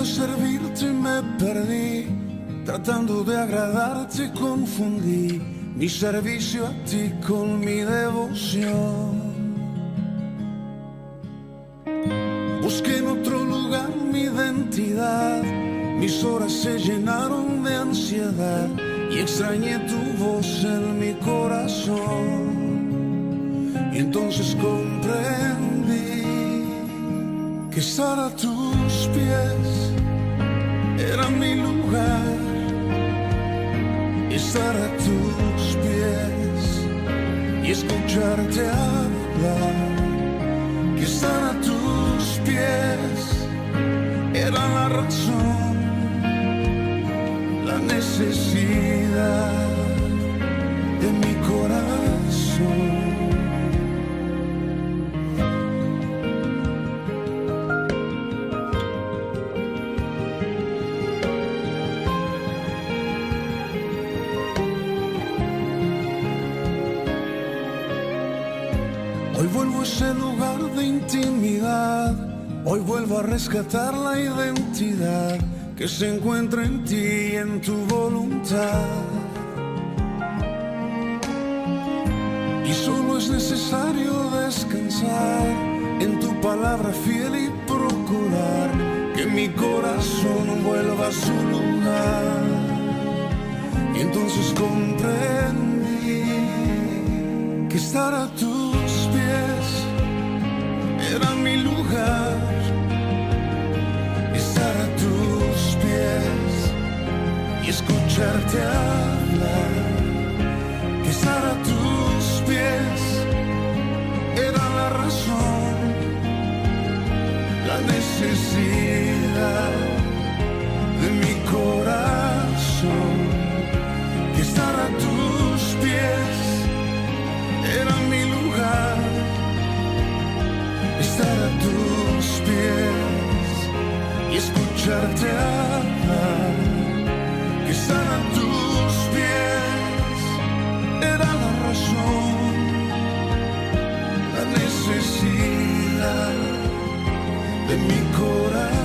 servirte me perdí, tratando de agradarte confundí mi servicio a ti con mi devoción. Busqué en otro lugar mi identidad, mis horas se llenaron de ansiedad y extrañé tu voz en mi corazón. Y entonces comprendí que estar a tus pies era mi lugar. Estar a tus pies y escucharte hablar. Que estar a tus pies era la razón, la necesidad de mi corazón. Hoy vuelvo a ese lugar de intimidad, hoy vuelvo a rescatar la identidad que se encuentra en ti y en tu voluntad. Y solo es necesario descansar en tu palabra fiel y procurar que mi corazón vuelva a su lugar. Y entonces comprendí que estar a tus pies era mi lugar. Estar a tus pies y escucharte hablar. Que estar a tus pies era la razón, la necesidad de mi corazón. Que estar a tus pies era mi lugar. Estar a tus pies y escucharte hablar. Que estar a tus pies era la razón, la necesidad de mi corazón.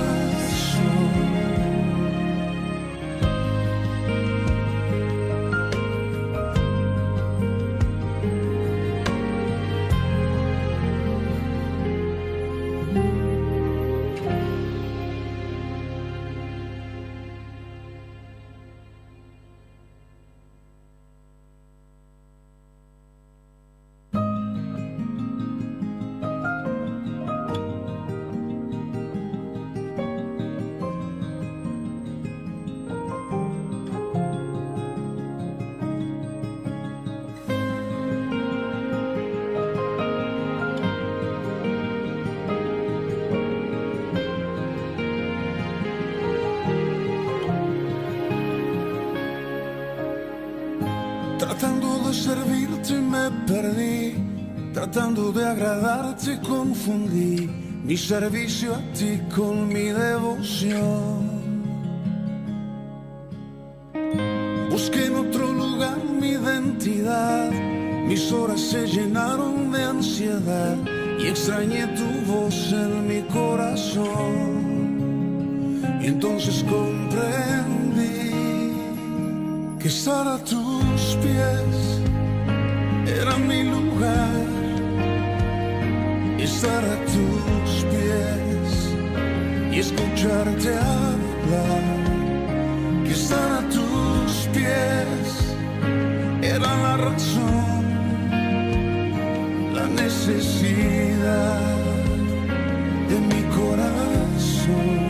Tratando de servirte me perdí, tratando de agradarte confundí mi servicio a ti con mi devoción. Busqué en otro lugar mi identidad, mis horas se llenaron de ansiedad y extrañé tu voz en mi corazón. Y entonces comprendí que estar a tus pies era mi lugar. Estar a tus pies y escucharte hablar. Que estar a tus pies era la razón, la necesidad de mi corazón.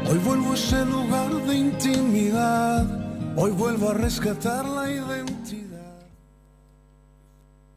Hoy vuelvo a ese lugar de intimidad, hoy vuelvo a rescatar la identidad.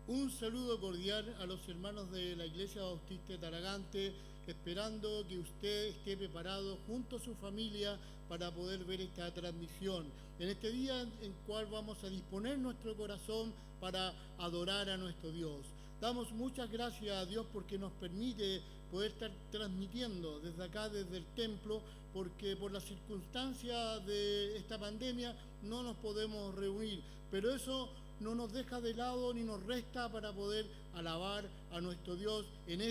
Un saludo cordial a los hermanos de la Iglesia Bautista de Talagante, esperando que usted esté preparado junto a su familia para poder ver esta transmisión. En este día en cual vamos a disponer nuestro corazón para adorar a nuestro Dios. Damos muchas gracias a Dios porque nos permite poder estar transmitiendo desde acá, desde el templo, porque por las circunstancias de esta pandemia no nos podemos reunir, pero eso no nos deja de lado ni nos resta para poder alabar a nuestro Dios en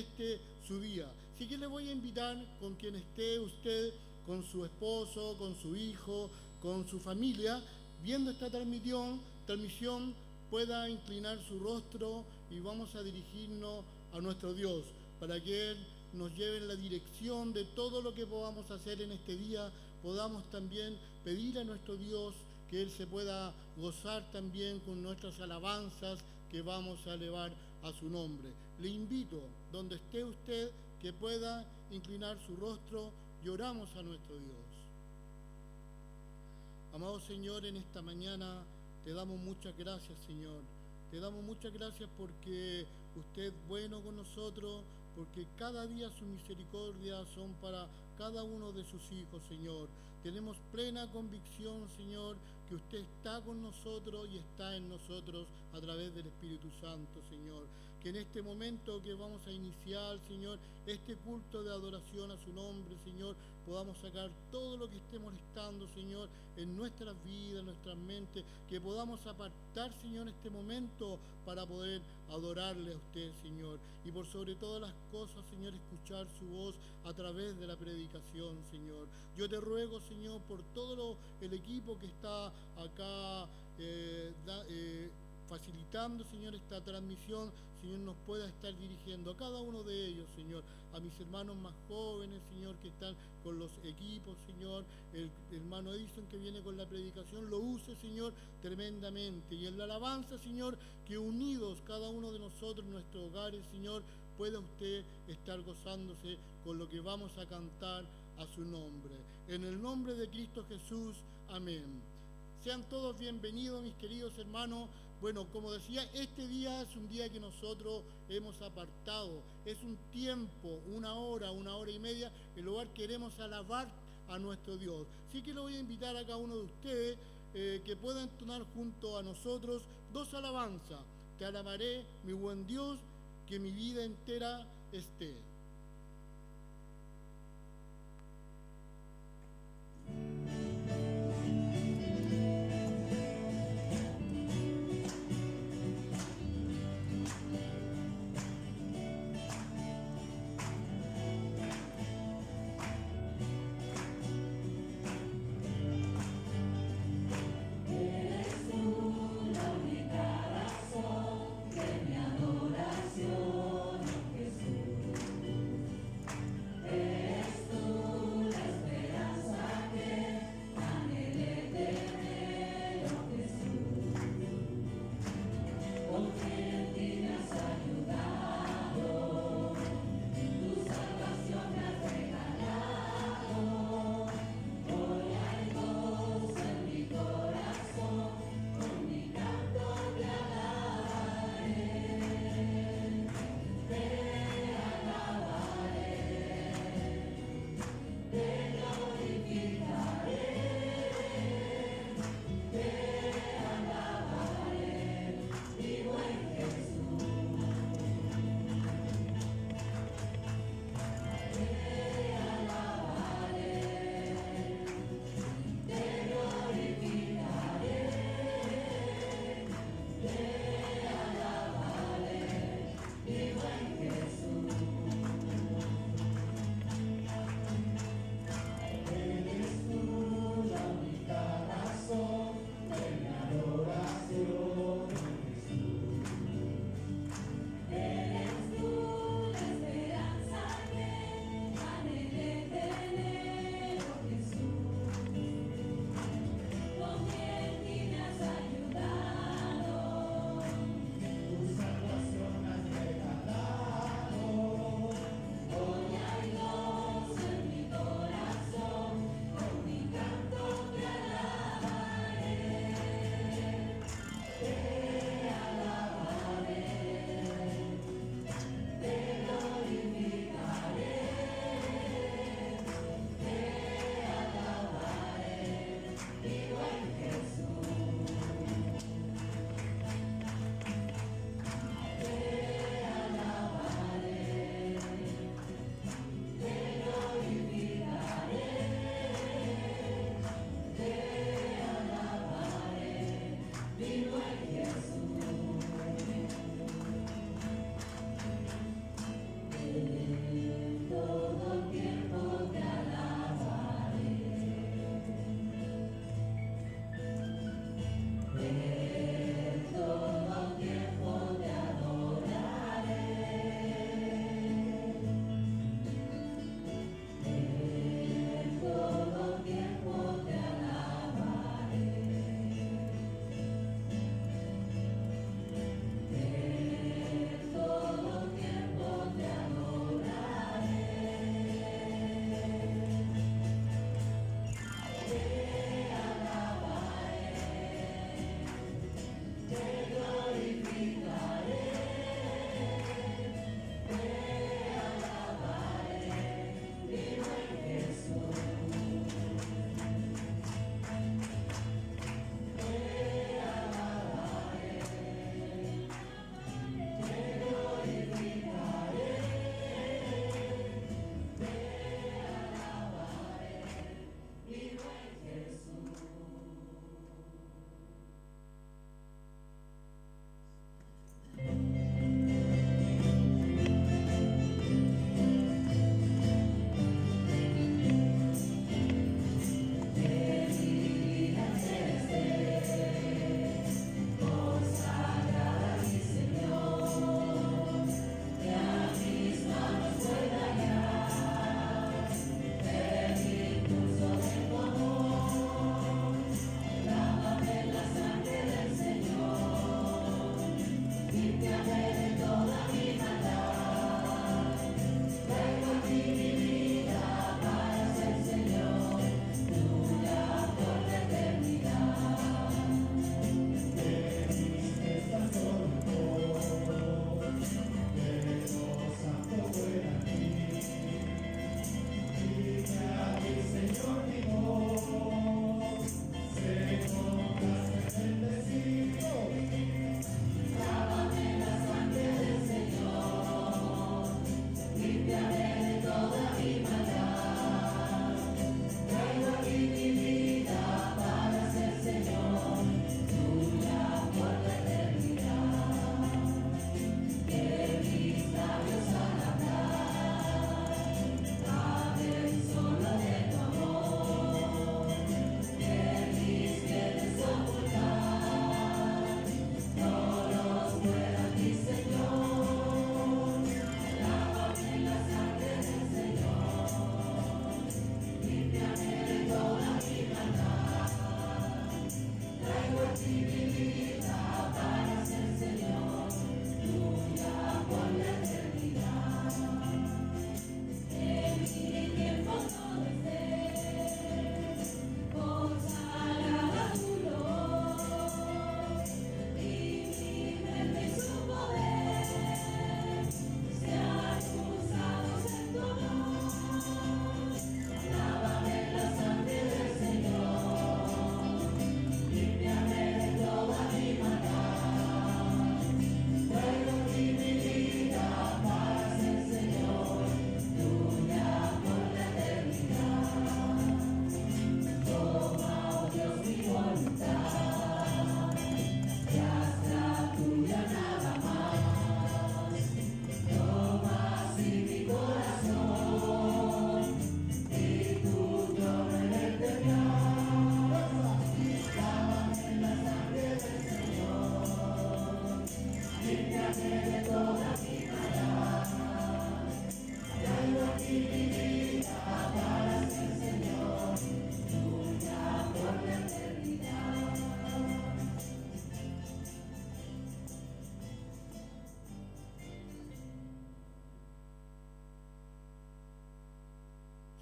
su día. Así que le voy a invitar con quien esté usted, con su esposo, con su hijo, con su familia, viendo esta transmisión, pueda inclinar su rostro y vamos a dirigirnos a nuestro Dios para que Él nos lleve en la dirección de todo lo que podamos hacer en este día. Podamos también pedir a nuestro Dios que Él se pueda gozar también con nuestras alabanzas que vamos a elevar a su nombre. Le invito, donde esté usted, que pueda inclinar su rostro y oramos a nuestro Dios. Amado Señor, en esta mañana te damos muchas gracias, Señor. Te damos muchas gracias porque usted es bueno con nosotros, porque cada día sus misericordias son para cada uno de sus hijos, Señor. Tenemos plena convicción, Señor, que usted está con nosotros y está en nosotros a través del Espíritu Santo, Señor. Que en este momento que vamos a iniciar, Señor, este culto de adoración a su nombre, Señor, podamos sacar todo lo que esté molestando, Señor, en nuestras vidas, en nuestras mentes, que podamos apartar, Señor, este momento para poder adorarle a usted, Señor. Y por sobre todas las cosas, Señor, escuchar su voz a través de la predicación, Señor. Yo te ruego, Señor, por todo el equipo que está acá facilitando, Señor, esta transmisión, Señor, nos pueda estar dirigiendo a cada uno de ellos, Señor, a mis hermanos más jóvenes, Señor, que están con los equipos, Señor, el hermano Edison que viene con la predicación, lo use, Señor, tremendamente, y en la alabanza, Señor, que unidos cada uno de nosotros en nuestros hogares, Señor, pueda usted estar gozándose con lo que vamos a cantar a su nombre. En el nombre de Cristo Jesús, amén. Sean todos bienvenidos, mis queridos hermanos. Bueno, como decía, este día es un día que nosotros hemos apartado. Es un tiempo, una hora y media, en el lugar queremos alabar a nuestro Dios. Así que le voy a invitar a cada uno de ustedes que puedan entonar junto a nosotros dos alabanzas. Te alabaré, mi buen Dios, que mi vida entera esté. Adoración, Jesús.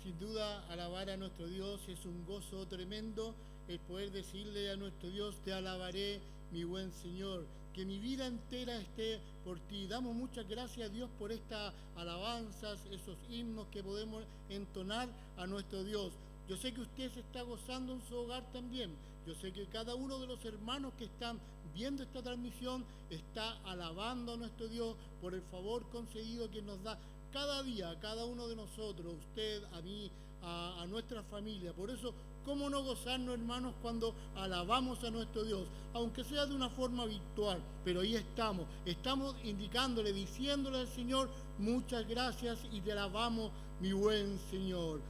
Sin duda, alabar a nuestro Dios es un gozo tremendo, el poder decirle a nuestro Dios, te alabaré, mi buen Señor, que mi vida entera esté por ti. Damos muchas gracias a Dios por estas alabanzas, esos himnos que podemos entonar a nuestro Dios. Yo sé que usted se está gozando en su hogar también. Yo sé que cada uno de los hermanos que están viendo esta transmisión está alabando a nuestro Dios por el favor concedido que nos da cada día, a cada uno de nosotros, usted, a mí, a nuestra familia. Por eso, ¿cómo no gozarnos, hermanos, cuando alabamos a nuestro Dios? Aunque sea de una forma virtual, pero ahí estamos indicándole, diciéndole al Señor, muchas gracias y te alabamos, mi buen Señor.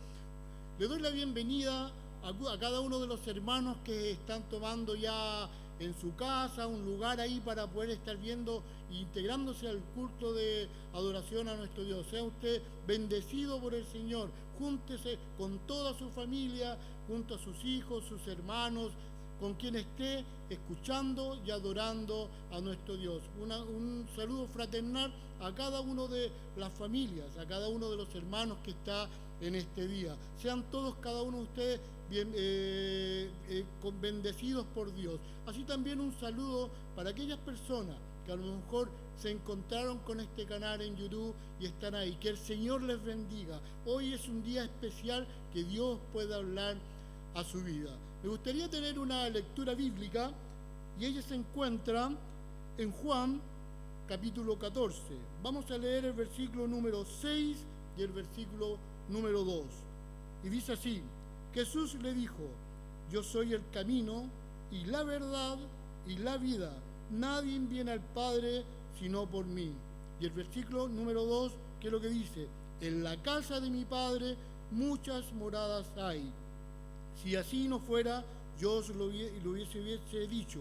Le doy la bienvenida a cada uno de los hermanos que están tomando ya en su casa un lugar ahí para poder estar viendo e integrándose al culto de adoración a nuestro Dios. Sea usted bendecido por el Señor, júntese con toda su familia, junto a sus hijos, sus hermanos, con quien esté escuchando y adorando a nuestro Dios. Un saludo fraternal a cada uno de las familias, a cada uno de los hermanos que está en este día. Sean todos, cada uno de ustedes, bendecidos por Dios. Así también un saludo para aquellas personas que a lo mejor se encontraron con este canal en YouTube y están ahí. Que el Señor les bendiga. Hoy es un día especial que Dios pueda hablar a su vida. Me gustaría tener una lectura bíblica y ella se encuentra en Juan capítulo 14. Vamos a leer el versículo número 6 y el versículo número 2. Y dice así: Jesús le dijo, yo soy el camino y la verdad y la vida. Nadie viene al Padre sino por mí. Y el versículo número 2, ¿qué es lo que dice? En la casa de mi Padre muchas moradas hay. Si así no fuera, yo os lo hubiese dicho.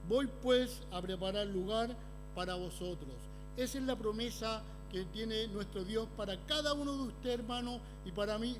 Voy pues a preparar lugar para vosotros. Esa es la promesa que tiene nuestro Dios para cada uno de ustedes, hermanos, y para mí.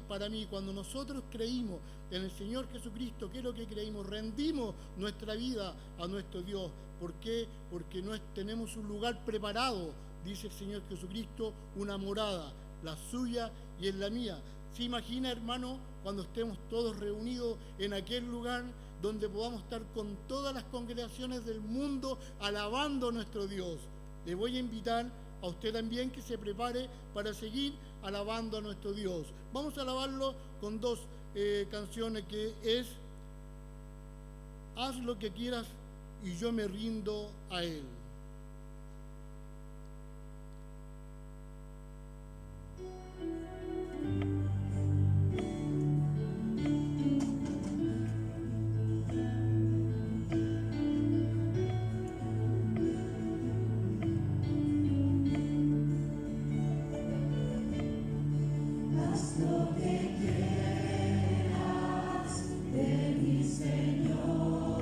Cuando nosotros creímos en el Señor Jesucristo, ¿qué es lo que creímos? Rendimos nuestra vida a nuestro Dios. ¿Por qué? Porque tenemos un lugar preparado, dice el Señor Jesucristo, una morada, la suya y en la mía. ¿Se imagina, hermano, cuando estemos todos reunidos en aquel lugar donde podamos estar con todas las congregaciones del mundo alabando a nuestro Dios? Le voy a invitar a usted también que se prepare para seguir alabando a nuestro Dios. Vamos a alabarlo con dos canciones, que es Haz lo que quieras y yo me rindo a Él. Señor,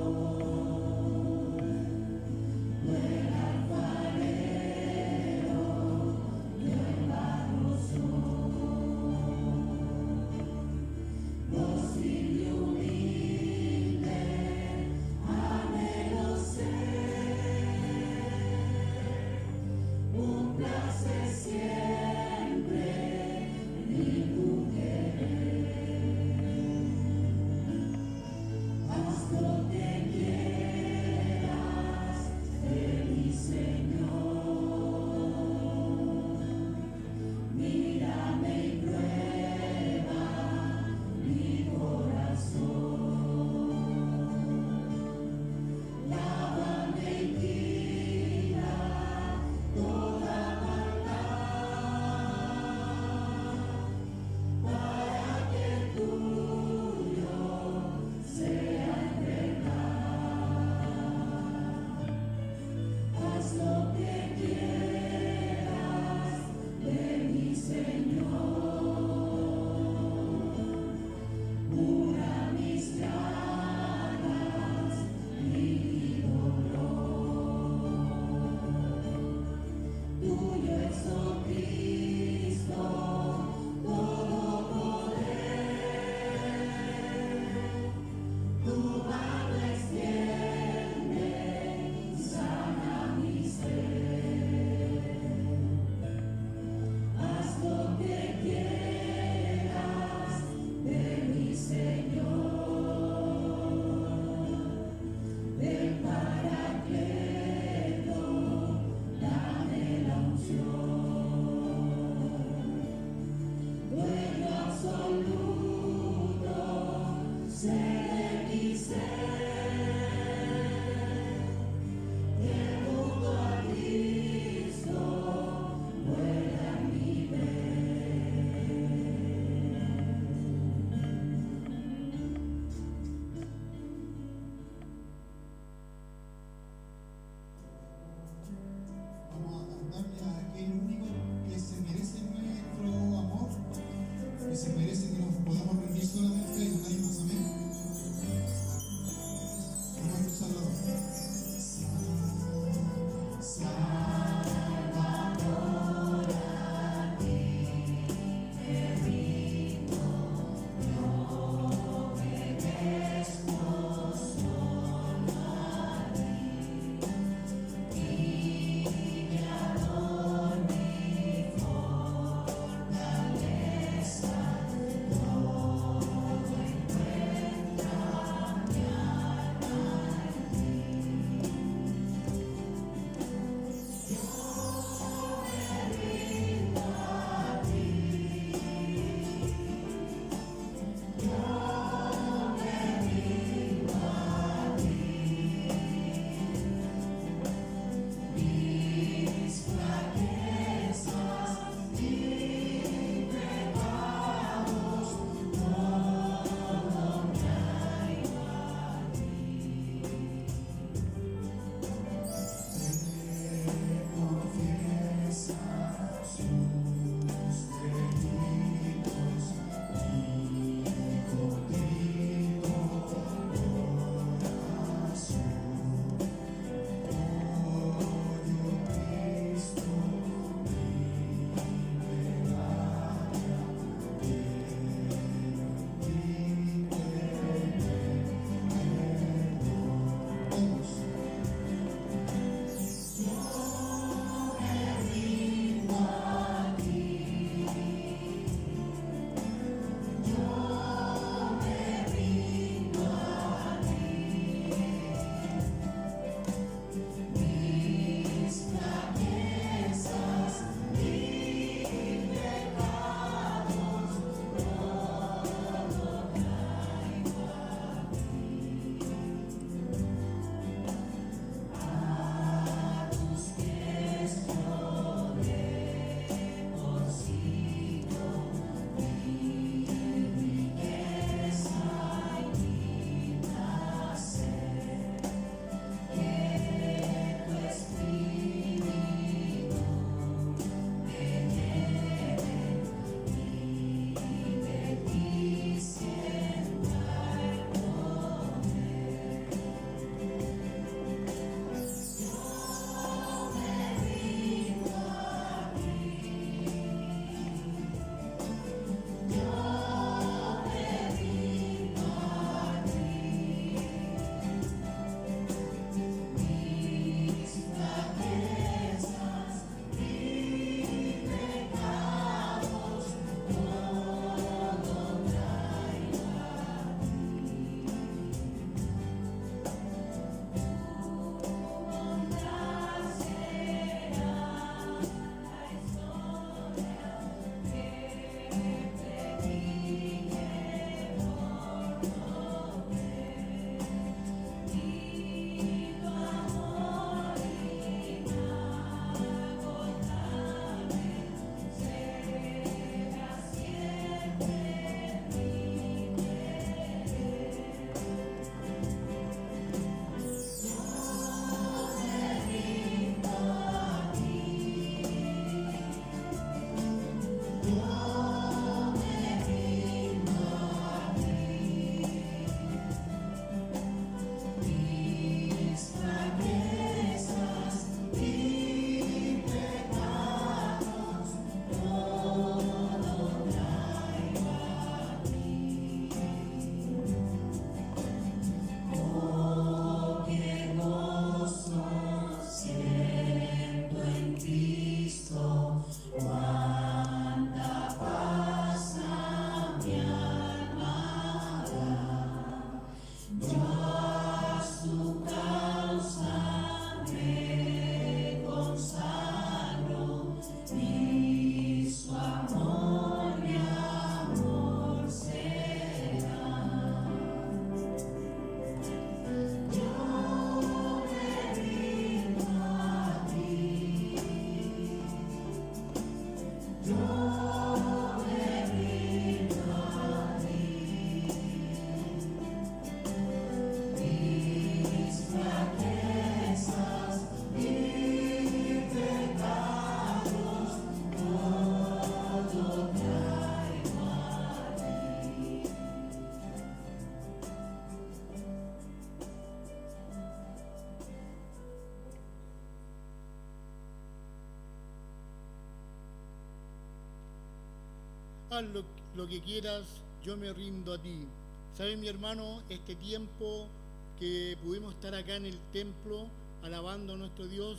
Haz lo que quieras, yo me rindo a ti. ¿Sabes, mi hermano? Este tiempo que pudimos estar acá en el templo alabando a nuestro Dios,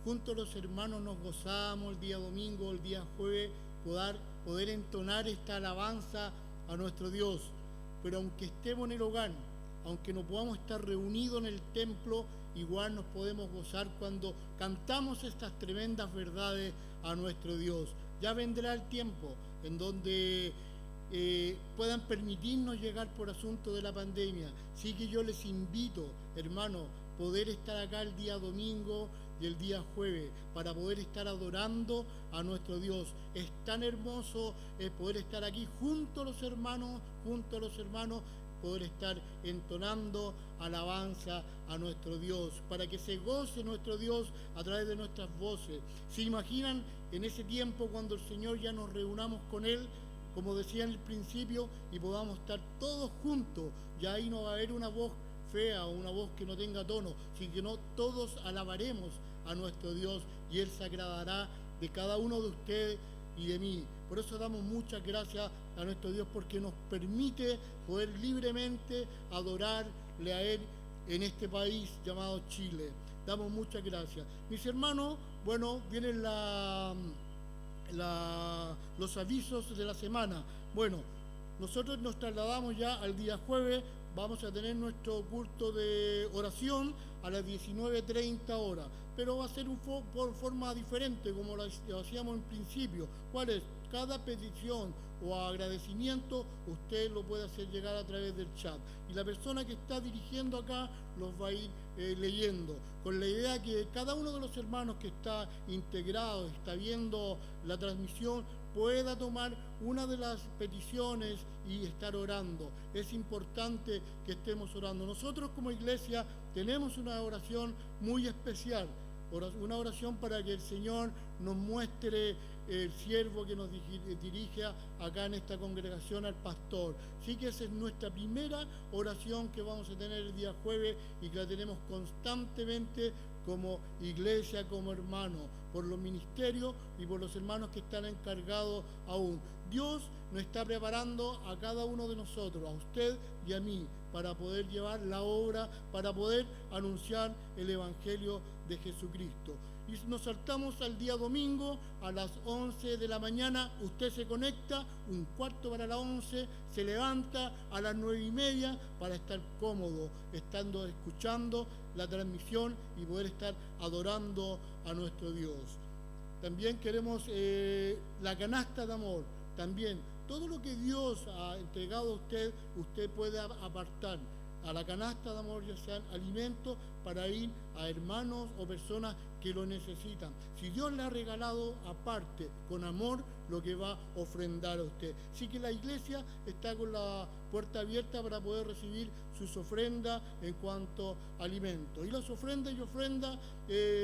junto a los hermanos nos gozamos el día domingo, el día jueves, poder entonar esta alabanza a nuestro Dios. Pero aunque estemos en el hogar, aunque no podamos estar reunidos en el templo, igual nos podemos gozar cuando cantamos estas tremendas verdades a nuestro Dios. Ya vendrá el tiempo en donde puedan permitirnos llegar por asunto de la pandemia. Sí que yo les invito, hermano, poder estar acá el día domingo y el día jueves para poder estar adorando a nuestro Dios. Es tan hermoso poder estar aquí junto a los hermanos, poder estar entonando alabanza a nuestro Dios, para que se goce nuestro Dios a través de nuestras voces. ¿Se imaginan en ese tiempo cuando el Señor ya nos reunamos con Él, como decía en el principio, y podamos estar todos juntos? Ya ahí no va a haber una voz fea o una voz que no tenga tono, sino todos alabaremos a nuestro Dios y Él se agradará de cada uno de ustedes y de mí. Por eso damos muchas gracias a nuestro Dios, porque nos permite poder libremente adorarle a Él en este país llamado Chile. Damos muchas gracias. Mis hermanos, bueno, vienen los avisos de la semana. Bueno, nosotros nos trasladamos ya al día jueves. Vamos a tener nuestro culto de oración a las 19:30 horas, pero va a ser por forma diferente, como lo hacíamos en principio. ¿Cuál es? Cada petición o agradecimiento usted lo puede hacer llegar a través del chat, y la persona que está dirigiendo acá los va a ir leyendo, con la idea que cada uno de los hermanos que está integrado, está viendo la transmisión, pueda tomar una de las peticiones y estar orando. Es importante que estemos orando. Nosotros como iglesia tenemos una oración muy especial, una oración para que el Señor nos muestre el siervo que nos dirige acá en esta congregación, al pastor. Sí que esa es nuestra primera oración que vamos a tener el día jueves y que la tenemos constantemente como iglesia, como hermano, por los ministerios y por los hermanos que están encargados aún. Dios nos está preparando a cada uno de nosotros, a usted y a mí, para poder llevar la obra, para poder anunciar el Evangelio de Jesucristo. Y nos saltamos al día domingo a las 11 de la mañana. Usted se conecta, 11:15, se levanta a las 9:30 para estar cómodo, escuchando la transmisión y poder estar adorando a nuestro Dios. También queremos la canasta de amor. También todo lo que Dios ha entregado a usted puede apartar a la canasta de amor, ya sean alimentos para ir a hermanos o personas que lo necesitan. Si Dios le ha regalado aparte, con amor, lo que va a ofrendar a usted. Así que la iglesia está con la puerta abierta para poder recibir sus ofrendas en cuanto a alimentos. Y las ofrendas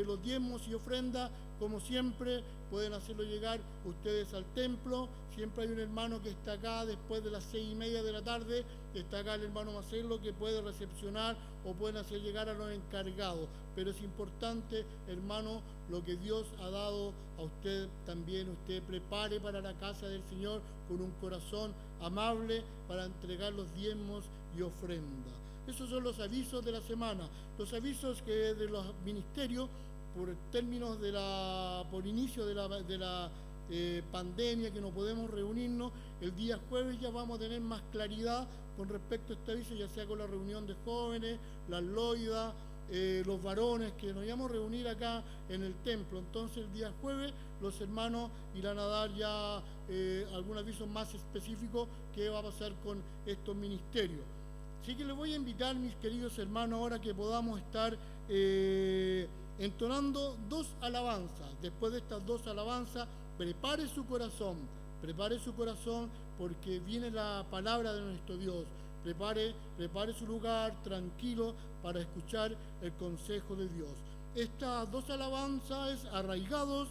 los diezmos y ofrendas, como siempre, pueden hacerlo llegar ustedes al templo. Siempre hay un hermano que está acá después de las 6:30 de la tarde, está acá el hermano Marcelo, que puede recepcionar o pueden hacer llegar a los encargados. Pero es importante, hermano, lo que Dios ha dado a usted también. Usted prepare para la casa del Señor con un corazón amable para entregar los diezmos y ofrendas. Esos son los avisos de la semana. Los avisos que de los ministerios, por términos por inicio de la pandemia, que no podemos reunirnos, el día jueves ya vamos a tener más claridad con respecto a este aviso, ya sea con la reunión de jóvenes, las loidas, los varones, que nos íbamos a reunir acá en el templo. Entonces el día jueves los hermanos irán a dar ya algún aviso más específico que va a pasar con estos ministerios. Así que les voy a invitar, mis queridos hermanos, ahora que podamos estar entonando 2 alabanzas. Después de estas 2 alabanzas, prepare su corazón, porque viene la palabra de nuestro Dios. Prepare su lugar tranquilo para escuchar el consejo de Dios. Estas 2 alabanzas es Arraigados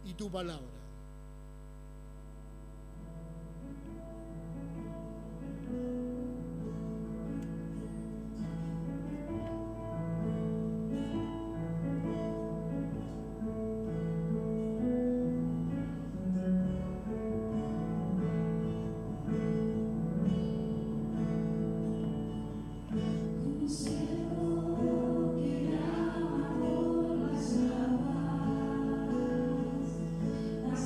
y Tu Palabra. Las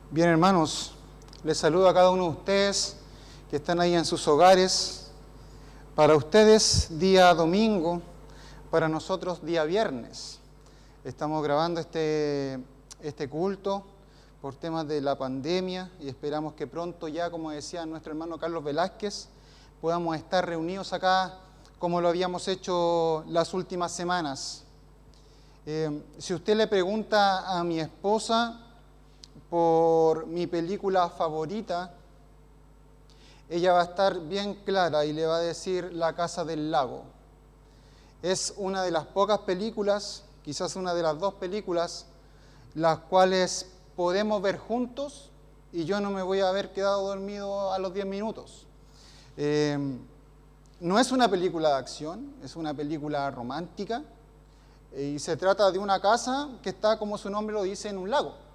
Bien, hermanos, les saludo a cada uno de ustedes que están ahí en sus hogares. Para ustedes, día domingo, para nosotros, día viernes. Estamos grabando este culto por temas de la pandemia y esperamos que pronto ya, como decía nuestro hermano Carlos Velázquez, podamos estar reunidos acá como lo habíamos hecho las últimas semanas. Si usted le pregunta a mi esposa por mi película favorita, ella va a estar bien clara y le va a decir La Casa del Lago. Es una de las pocas películas, quizás una de las dos películas, las cuales podemos ver juntos y yo no me voy a haber quedado dormido a los 10 minutos. No es una película de acción, es una película romántica y se trata de una casa que está, como su nombre lo dice, en un lago.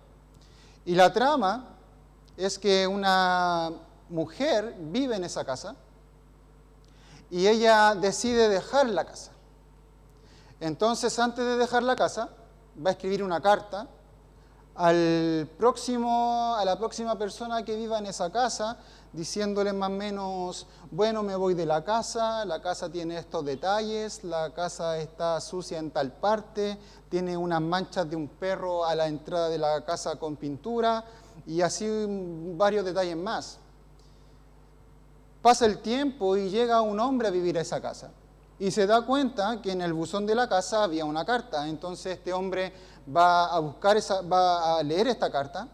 Y la trama es que una mujer vive en esa casa y ella decide dejar la casa. Entonces, antes de dejar la casa, va a escribir una carta a la próxima persona que viva en esa casa, diciéndole más o menos, bueno, me voy de la casa tiene estos detalles, la casa está sucia en tal parte, tiene unas manchas de un perro a la entrada de la casa con pintura, y así varios detalles más. Pasa el tiempo y llega un hombre a vivir a esa casa. Y se da cuenta que en el buzón de la casa había una carta. Entonces este hombre va a leer esta carta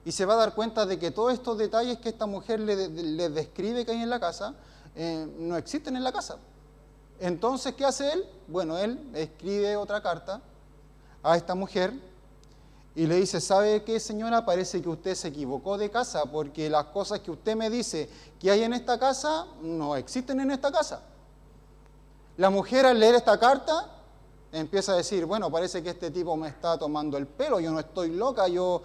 y se va a dar cuenta de que todos estos detalles que esta mujer le describe que hay en la casa, no existen en la casa. Entonces, ¿qué hace él? Bueno, él escribe otra carta a esta mujer y le dice: ¿sabe qué, señora? Parece que usted se equivocó de casa, porque las cosas que usted me dice que hay en esta casa no existen en esta casa. La mujer, al leer esta carta, empieza a decir: bueno, parece que este tipo me está tomando el pelo, yo no estoy loca, yo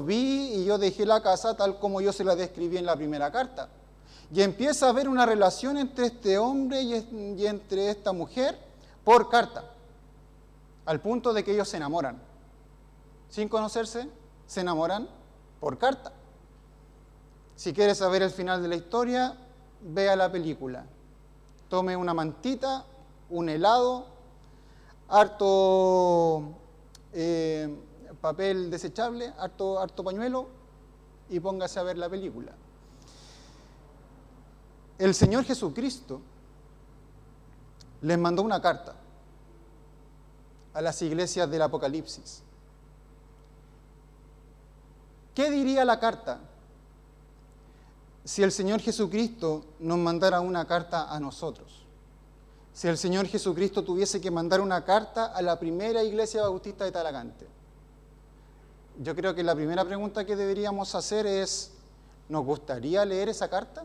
vi y yo dejé la casa tal como yo se la describí en la primera carta. Y empieza a haber una relación entre este hombre y entre esta mujer por carta, al punto de que ellos se enamoran. Sin conocerse, se enamoran por carta. Si quiere saber el final de la historia, vea la película. Tome una mantita, un helado, harto papel desechable, harto pañuelo, y póngase a ver la película. El Señor Jesucristo les mandó una carta a las iglesias del Apocalipsis. ¿Qué diría la carta si el Señor Jesucristo nos mandara una carta a nosotros? Si el Señor Jesucristo tuviese que mandar una carta a la primera iglesia bautista de Talagante. Yo creo que la primera pregunta que deberíamos hacer es: ¿nos gustaría leer esa carta?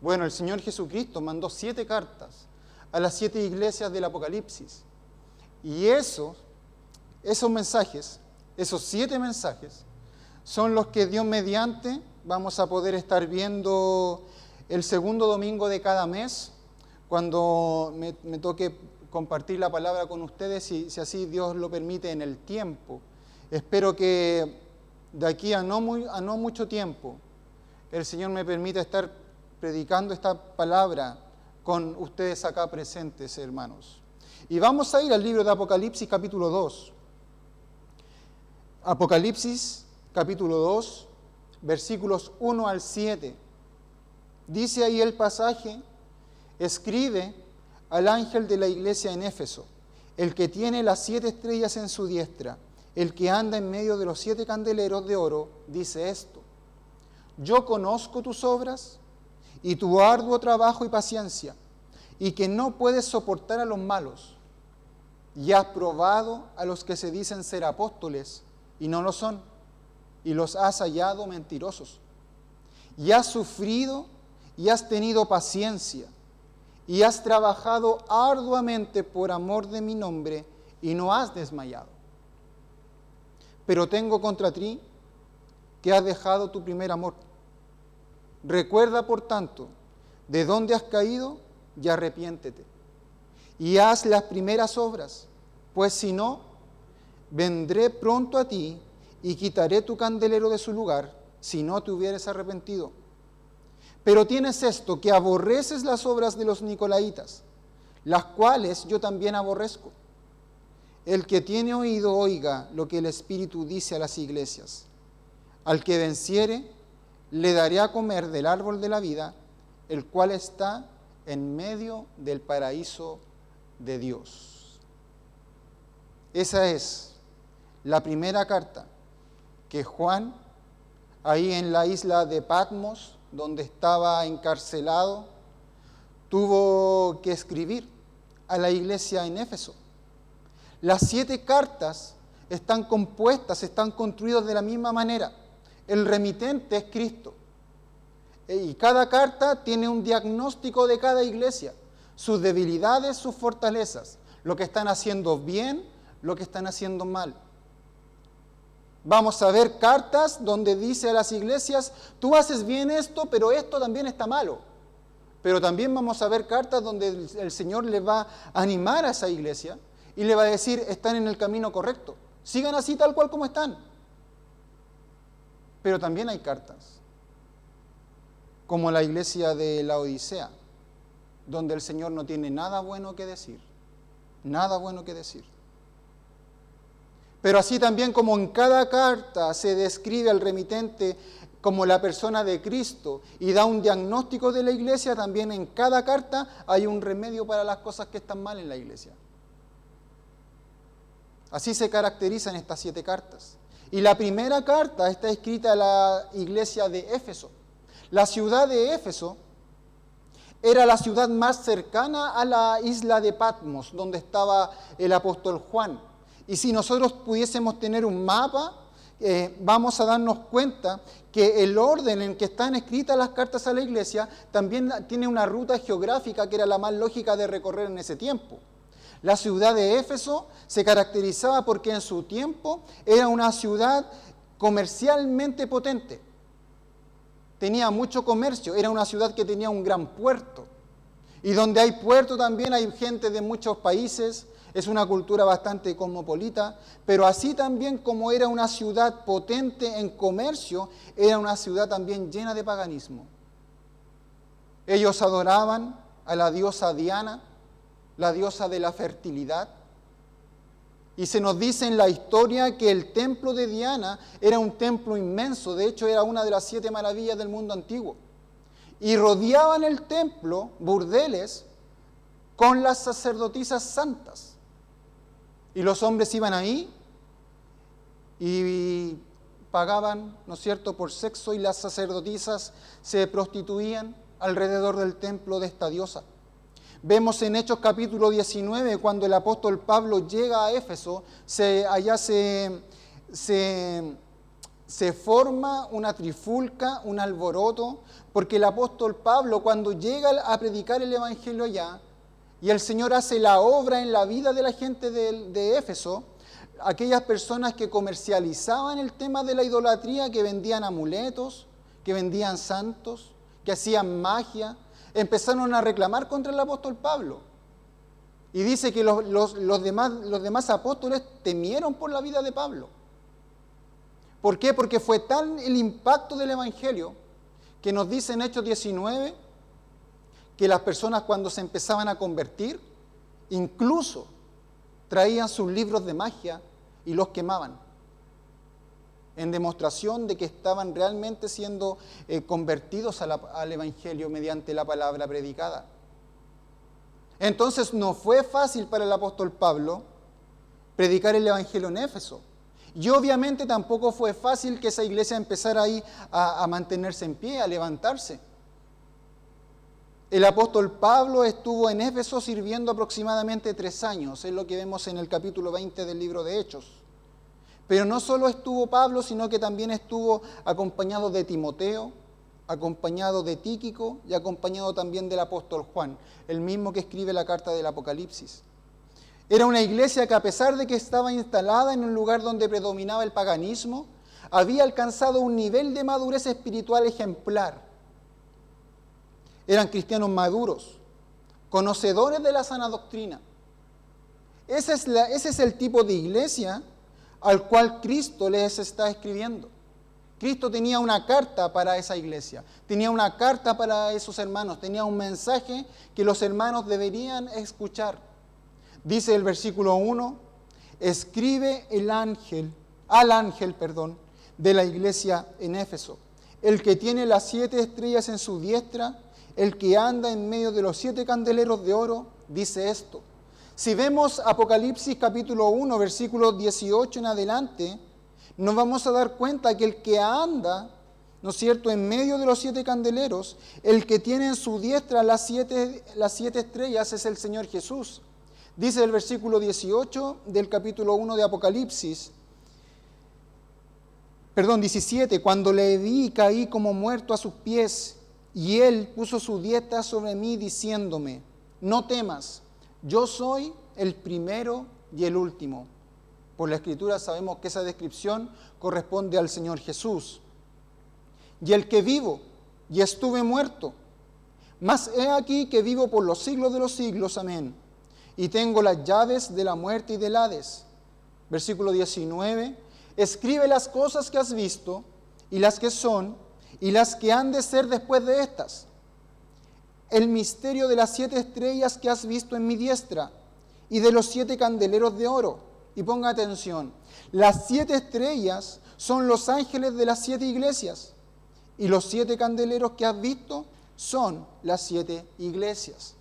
Bueno, el Señor Jesucristo mandó 7 cartas a las 7 iglesias del Apocalipsis. Y esos mensajes, esos 7 mensajes, son los que Dios mediante vamos a poder estar viendo el segundo domingo de cada mes, cuando me toque compartir la palabra con ustedes, si así Dios lo permite, en el tiempo. Espero que de aquí a no mucho tiempo el Señor me permita estar predicando esta palabra con ustedes acá presentes, hermanos. Y vamos a ir al libro de Apocalipsis, capítulo 2. Apocalipsis, capítulo 2, versículos 1 al 7. Dice ahí el pasaje: escribe al ángel de la iglesia en Éfeso, el que tiene las 7 estrellas en su diestra, el que anda en medio de los 7 candeleros de oro, dice esto: yo conozco tus obras y tu arduo trabajo y paciencia, y que no puedes soportar a los malos, y has probado a los que se dicen ser apóstoles y no lo son, y los has hallado mentirosos, y has sufrido y has tenido paciencia, y has trabajado arduamente por amor de mi nombre, y no has desmayado. Pero tengo contra ti que has dejado tu primer amor. Recuerda, por tanto, de dónde has caído y arrepiéntete. Y haz las primeras obras, pues si no, vendré pronto a ti y quitaré tu candelero de su lugar, si no te hubieres arrepentido. Pero tienes esto, que aborreces las obras de los nicolaitas, las cuales yo también aborrezco. El que tiene oído, oiga lo que el Espíritu dice a las iglesias. Al que venciere, le daré a comer del árbol de la vida, el cual está en medio del paraíso de Dios. Esa es la primera carta que Juan, ahí en la isla de Patmos, donde estaba encarcelado, tuvo que escribir a la iglesia en Éfeso. Las 7 cartas están compuestas, están construidas de la misma manera. El remitente es Cristo. Y cada carta tiene un diagnóstico de cada iglesia, sus debilidades, sus fortalezas, lo que están haciendo bien, lo que están haciendo mal. Vamos a ver cartas donde dice a las iglesias: tú haces bien esto, pero esto también está malo. Pero también vamos a ver cartas donde el Señor le va a animar a esa iglesia y le va a decir: están en el camino correcto, sigan así tal cual como están. Pero también hay cartas, como la iglesia de la Odisea, donde el Señor no tiene nada bueno que decir, nada bueno que decir. Pero así también como en cada carta se describe al remitente como la persona de Cristo y da un diagnóstico de la iglesia, también en cada carta hay un remedio para las cosas que están mal en la iglesia. Así se caracterizan estas 7 cartas. Y la primera carta está escrita a la iglesia de Éfeso. La ciudad de Éfeso era la ciudad más cercana a la isla de Patmos, donde estaba el apóstol Juan. Y si nosotros pudiésemos tener un mapa, vamos a darnos cuenta que el orden en que están escritas las cartas a la iglesia también tiene una ruta geográfica que era la más lógica de recorrer en ese tiempo. La ciudad de Éfeso se caracterizaba porque en su tiempo era una ciudad comercialmente potente. Tenía mucho comercio, era una ciudad que tenía un gran puerto. Y donde hay puerto también hay gente de muchos países, es una cultura bastante cosmopolita, pero así también como era una ciudad potente en comercio, era una ciudad también llena de paganismo. Ellos adoraban a la diosa Diana, la diosa de la fertilidad. Y se nos dice en la historia que el templo de Diana era un templo inmenso, de hecho era una de las 7 maravillas del mundo antiguo. Y rodeaban el templo burdeles con las sacerdotisas santas. Y los hombres iban ahí y pagaban, ¿no es cierto?, por sexo, y las sacerdotisas se prostituían alrededor del templo de esta diosa. Vemos en Hechos capítulo 19, cuando el apóstol Pablo llega a Éfeso, allá se forma una trifulca, un alboroto, porque el apóstol Pablo, cuando llega a predicar el evangelio allá, y el Señor hace la obra en la vida de la gente de Éfeso, aquellas personas que comercializaban el tema de la idolatría, que vendían amuletos, que vendían santos, que hacían magia, empezaron a reclamar contra el apóstol Pablo. Y dice que los demás apóstoles temieron por la vida de Pablo. ¿Por qué? Porque fue tan el impacto del evangelio que nos dice en Hechos 19 que las personas, cuando se empezaban a convertir, incluso traían sus libros de magia y los quemaban, en demostración de que estaban realmente siendo convertidos al evangelio mediante la palabra predicada. Entonces no fue fácil para el apóstol Pablo predicar el evangelio en Éfeso. Y obviamente tampoco fue fácil que esa iglesia empezara ahí a mantenerse en pie, a levantarse. El apóstol Pablo estuvo en Éfeso sirviendo aproximadamente 3 años, es lo que vemos en el capítulo 20 del libro de Hechos. Pero no solo estuvo Pablo, sino que también estuvo acompañado de Timoteo, acompañado de Tíquico y acompañado también del apóstol Juan, el mismo que escribe la carta del Apocalipsis. Era una iglesia que, a pesar de que estaba instalada en un lugar donde predominaba el paganismo, había alcanzado un nivel de madurez espiritual ejemplar. Eran cristianos maduros, conocedores de la sana doctrina. Ese es el tipo de iglesia al cual Cristo les está escribiendo. Cristo tenía una carta para esa iglesia, tenía una carta para esos hermanos, tenía un mensaje que los hermanos deberían escuchar. Dice el versículo 1, escribe al ángel de la iglesia en Éfeso, el que tiene las 7 estrellas en su diestra, el que anda en medio de los 7 candeleros de oro, dice esto. Si vemos Apocalipsis capítulo 1, versículos 18 en adelante, nos vamos a dar cuenta que el que anda, ¿no es cierto?, en medio de los 7 candeleros, el que tiene en su diestra las siete estrellas es el Señor Jesús. Dice el versículo 18 del capítulo 1 de Apocalipsis, 17, cuando le vi caí como muerto a sus pies, y él puso su diestra sobre mí diciéndome, no temas, yo soy el primero y el último. Por la Escritura sabemos que esa descripción corresponde al Señor Jesús. Y el que vivo y estuve muerto, mas he aquí que vivo por los siglos de los siglos, amén. Y tengo las llaves de la muerte y del Hades. Versículo 19, escribe las cosas que has visto y las que son y las que han de ser después de estas. El misterio de las 7 estrellas que has visto en mi diestra y de los 7 candeleros de oro. Y ponga atención, las 7 estrellas son los ángeles de las 7 iglesias Y los 7 candeleros que has visto son las 7 iglesias.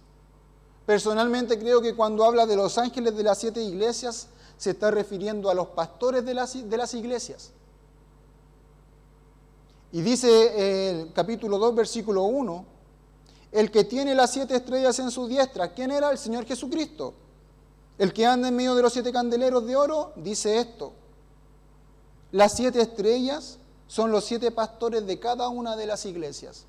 Personalmente creo que cuando habla de los ángeles de las 7 iglesias, se está refiriendo a los pastores de las iglesias. Y dice el capítulo 2, versículo 1, el que tiene las 7 estrellas en su diestra, ¿quién era? El Señor Jesucristo. El que anda en medio de los 7 candeleros de oro, dice esto: las 7 estrellas son los 7 pastores de cada una de las iglesias.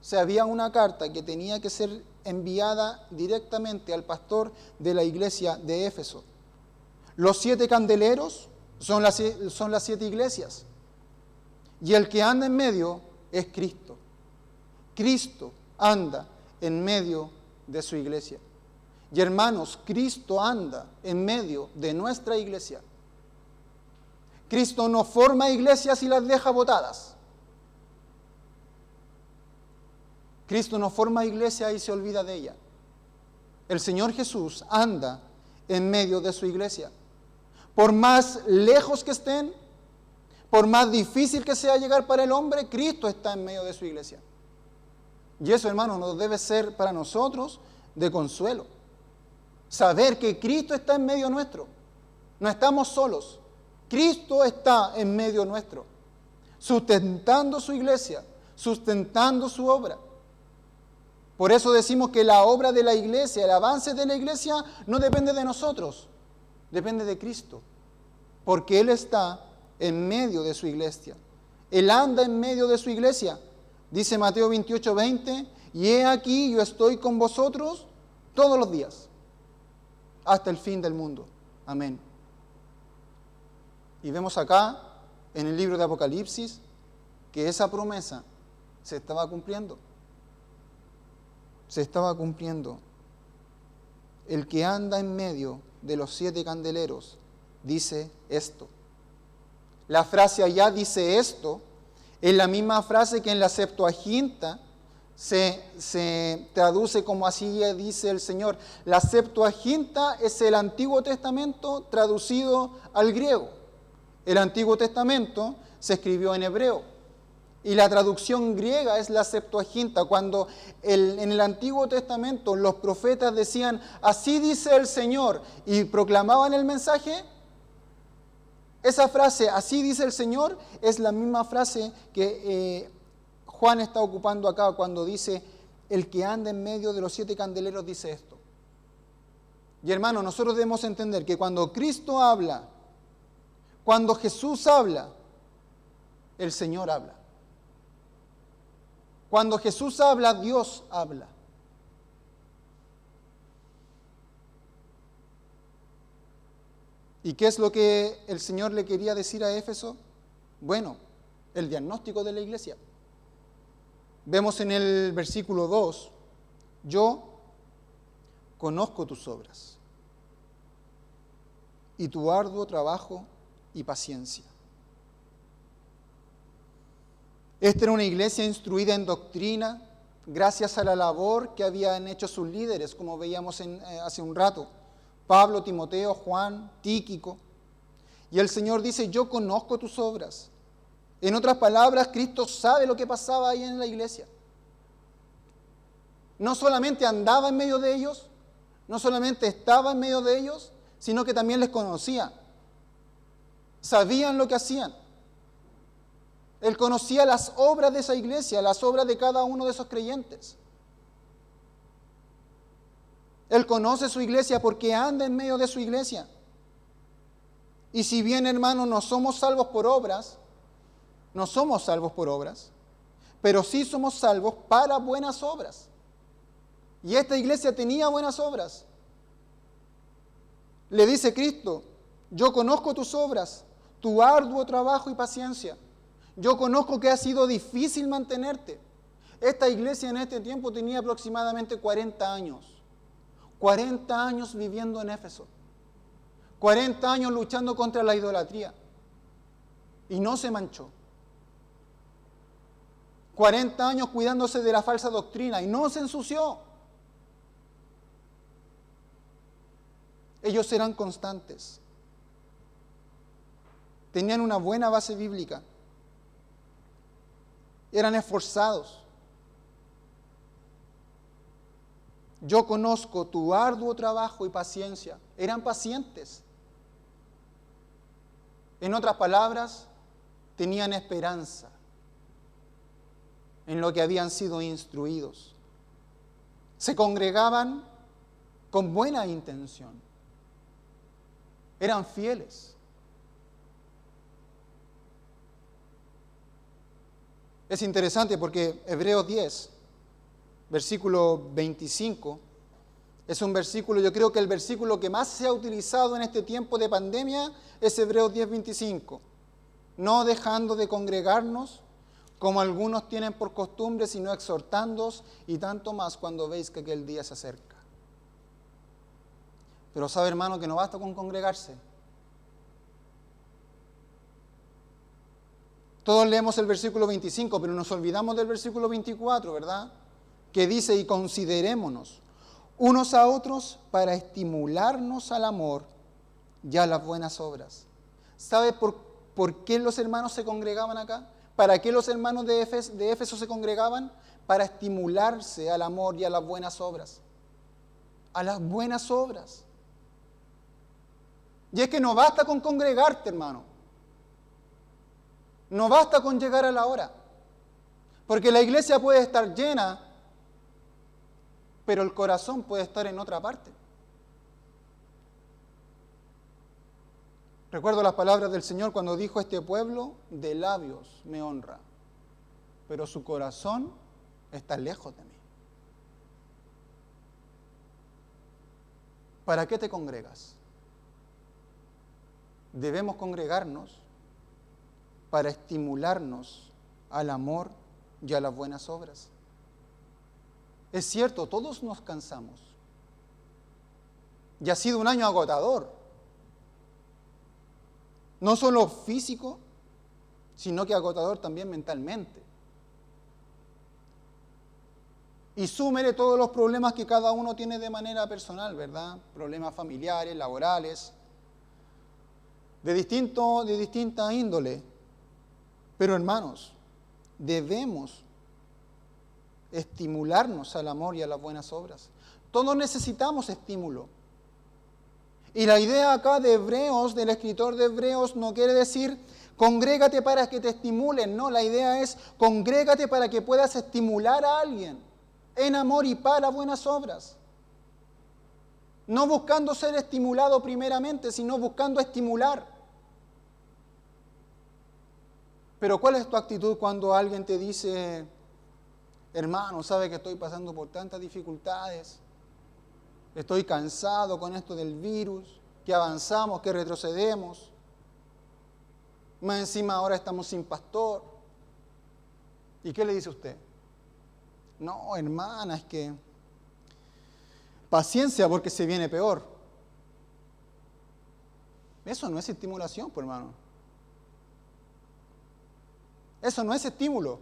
O sea, había una carta que tenía que ser enviada directamente al pastor de la iglesia de Éfeso. Los 7 candeleros son las 7 iglesias. Y el que anda en medio es Cristo. Cristo anda en medio de su iglesia. Y hermanos, Cristo anda en medio de nuestra iglesia. Cristo no forma iglesias y las deja botadas. Cristo no forma iglesia y se olvida de ella. El Señor Jesús anda en medio de su iglesia. Por más lejos que estén, por más difícil que sea llegar para el hombre, Cristo está en medio de su iglesia. Y eso, hermanos, nos debe ser para nosotros de consuelo. Saber que Cristo está en medio nuestro. No estamos solos. Cristo está en medio nuestro, sustentando su iglesia, sustentando su obra. Por eso decimos que la obra de la iglesia, el avance de la iglesia, no depende de nosotros, depende de Cristo. Porque Él está en medio de su iglesia. Él anda en medio de su iglesia. Dice Mateo 28:20, y he aquí yo estoy con vosotros todos los días, hasta el fin del mundo. Amén. Y vemos acá, en el libro de Apocalipsis, que esa promesa se estaba cumpliendo. Se estaba cumpliendo. El que anda en medio de los 7 candeleros dice esto. La frase allá dice esto, es la misma frase que en la Septuaginta se traduce como así dice el Señor. La Septuaginta es el Antiguo Testamento traducido al griego. El Antiguo Testamento se escribió en hebreo y la traducción griega es la Septuaginta. Cuando en el Antiguo Testamento los profetas decían, así dice el Señor, y proclamaban el mensaje, esa frase, así dice el Señor, es la misma frase que Juan está ocupando acá cuando dice, el que anda en medio de los 7 candeleros dice esto. Y hermano, nosotros debemos entender que cuando Cristo habla, cuando Jesús habla, el Señor habla. Cuando Jesús habla, Dios habla. ¿Y qué es lo que el Señor le quería decir a Éfeso? Bueno, el diagnóstico de la iglesia. Vemos en el versículo 2, yo conozco tus obras y tu arduo trabajo y paciencia. Esta era una iglesia instruida en doctrina, gracias a la labor que habían hecho sus líderes, como veíamos hace un rato. Pablo, Timoteo, Juan, Tíquico. Y el Señor dice, yo conozco tus obras. En otras palabras, Cristo sabe lo que pasaba ahí en la iglesia. No solamente andaba en medio de ellos, no solamente estaba en medio de ellos, sino que también les conocía. Sabían lo que hacían. Él conocía las obras de esa iglesia, las obras de cada uno de esos creyentes. Él conoce su iglesia porque anda en medio de su iglesia. Y si bien, hermanos, no somos salvos por obras, pero sí somos salvos para buenas obras. Y esta iglesia tenía buenas obras. Le dice Cristo, yo conozco tus obras, tu arduo trabajo y paciencia. Yo conozco que ha sido difícil mantenerte. Esta iglesia en este tiempo tenía aproximadamente 40 años. 40 años viviendo en Éfeso. 40 años luchando contra la idolatría. Y no se manchó. 40 años cuidándose de la falsa doctrina y no se ensució. Ellos eran constantes. Tenían una buena base bíblica. eran esforzados. Yo conozco tu arduo trabajo y paciencia. Eran pacientes. En otras palabras, tenían esperanza en lo que habían sido instruidos. Se congregaban con buena intención. Eran fieles. Es interesante porque Hebreos 10, versículo 25, es un versículo, yo creo que el versículo que más se ha utilizado en este tiempo de pandemia es Hebreos 10, 25. No dejando de congregarnos, como algunos tienen por costumbre, sino exhortándoos, y tanto más cuando veis que aquel día se acerca. Pero sabe, hermano, que no basta con congregarse. Todos leemos el versículo 25, pero nos olvidamos del versículo 24, ¿verdad? Que dice, y considerémonos unos a otros para estimularnos al amor y a las buenas obras. ¿Sabe por qué los hermanos se congregaban acá? ¿Para qué los hermanos de Éfeso se congregaban? Para estimularse al amor y a las buenas obras. A las buenas obras. Y es que no basta con congregarte, hermano. No basta con llegar a la hora. Porque la iglesia puede estar llena, pero el corazón puede estar en otra parte. Recuerdo las palabras del Señor cuando dijo, este pueblo de labios me honra, pero su corazón está lejos de mí. ¿Para qué te congregas? Debemos congregarnos para estimularnos al amor y a las buenas obras. Es cierto, todos nos cansamos. Y ha sido un año agotador. No solo físico, sino que agotador también mentalmente. Y súmele todos los problemas que cada uno tiene de manera personal, ¿verdad? Problemas familiares, laborales, de distinta índole. Pero hermanos, debemos estimularnos al amor y a las buenas obras. Todos necesitamos estímulo. Y la idea acá de Hebreos, del escritor de Hebreos, no quiere decir congrégate para que te estimulen. No, la idea es congrégate para que puedas estimular a alguien en amor y para buenas obras. No buscando ser estimulado primeramente, sino buscando estimular. Pero ¿cuál es tu actitud cuando alguien te dice, hermano, sabe que estoy pasando por tantas dificultades, estoy cansado con esto del virus, que avanzamos, que retrocedemos, más encima ahora estamos sin pastor? ¿Y qué le dice usted? No, hermana, es que paciencia porque se viene peor. Eso no es estimulación, pues, hermano. Eso no es estímulo.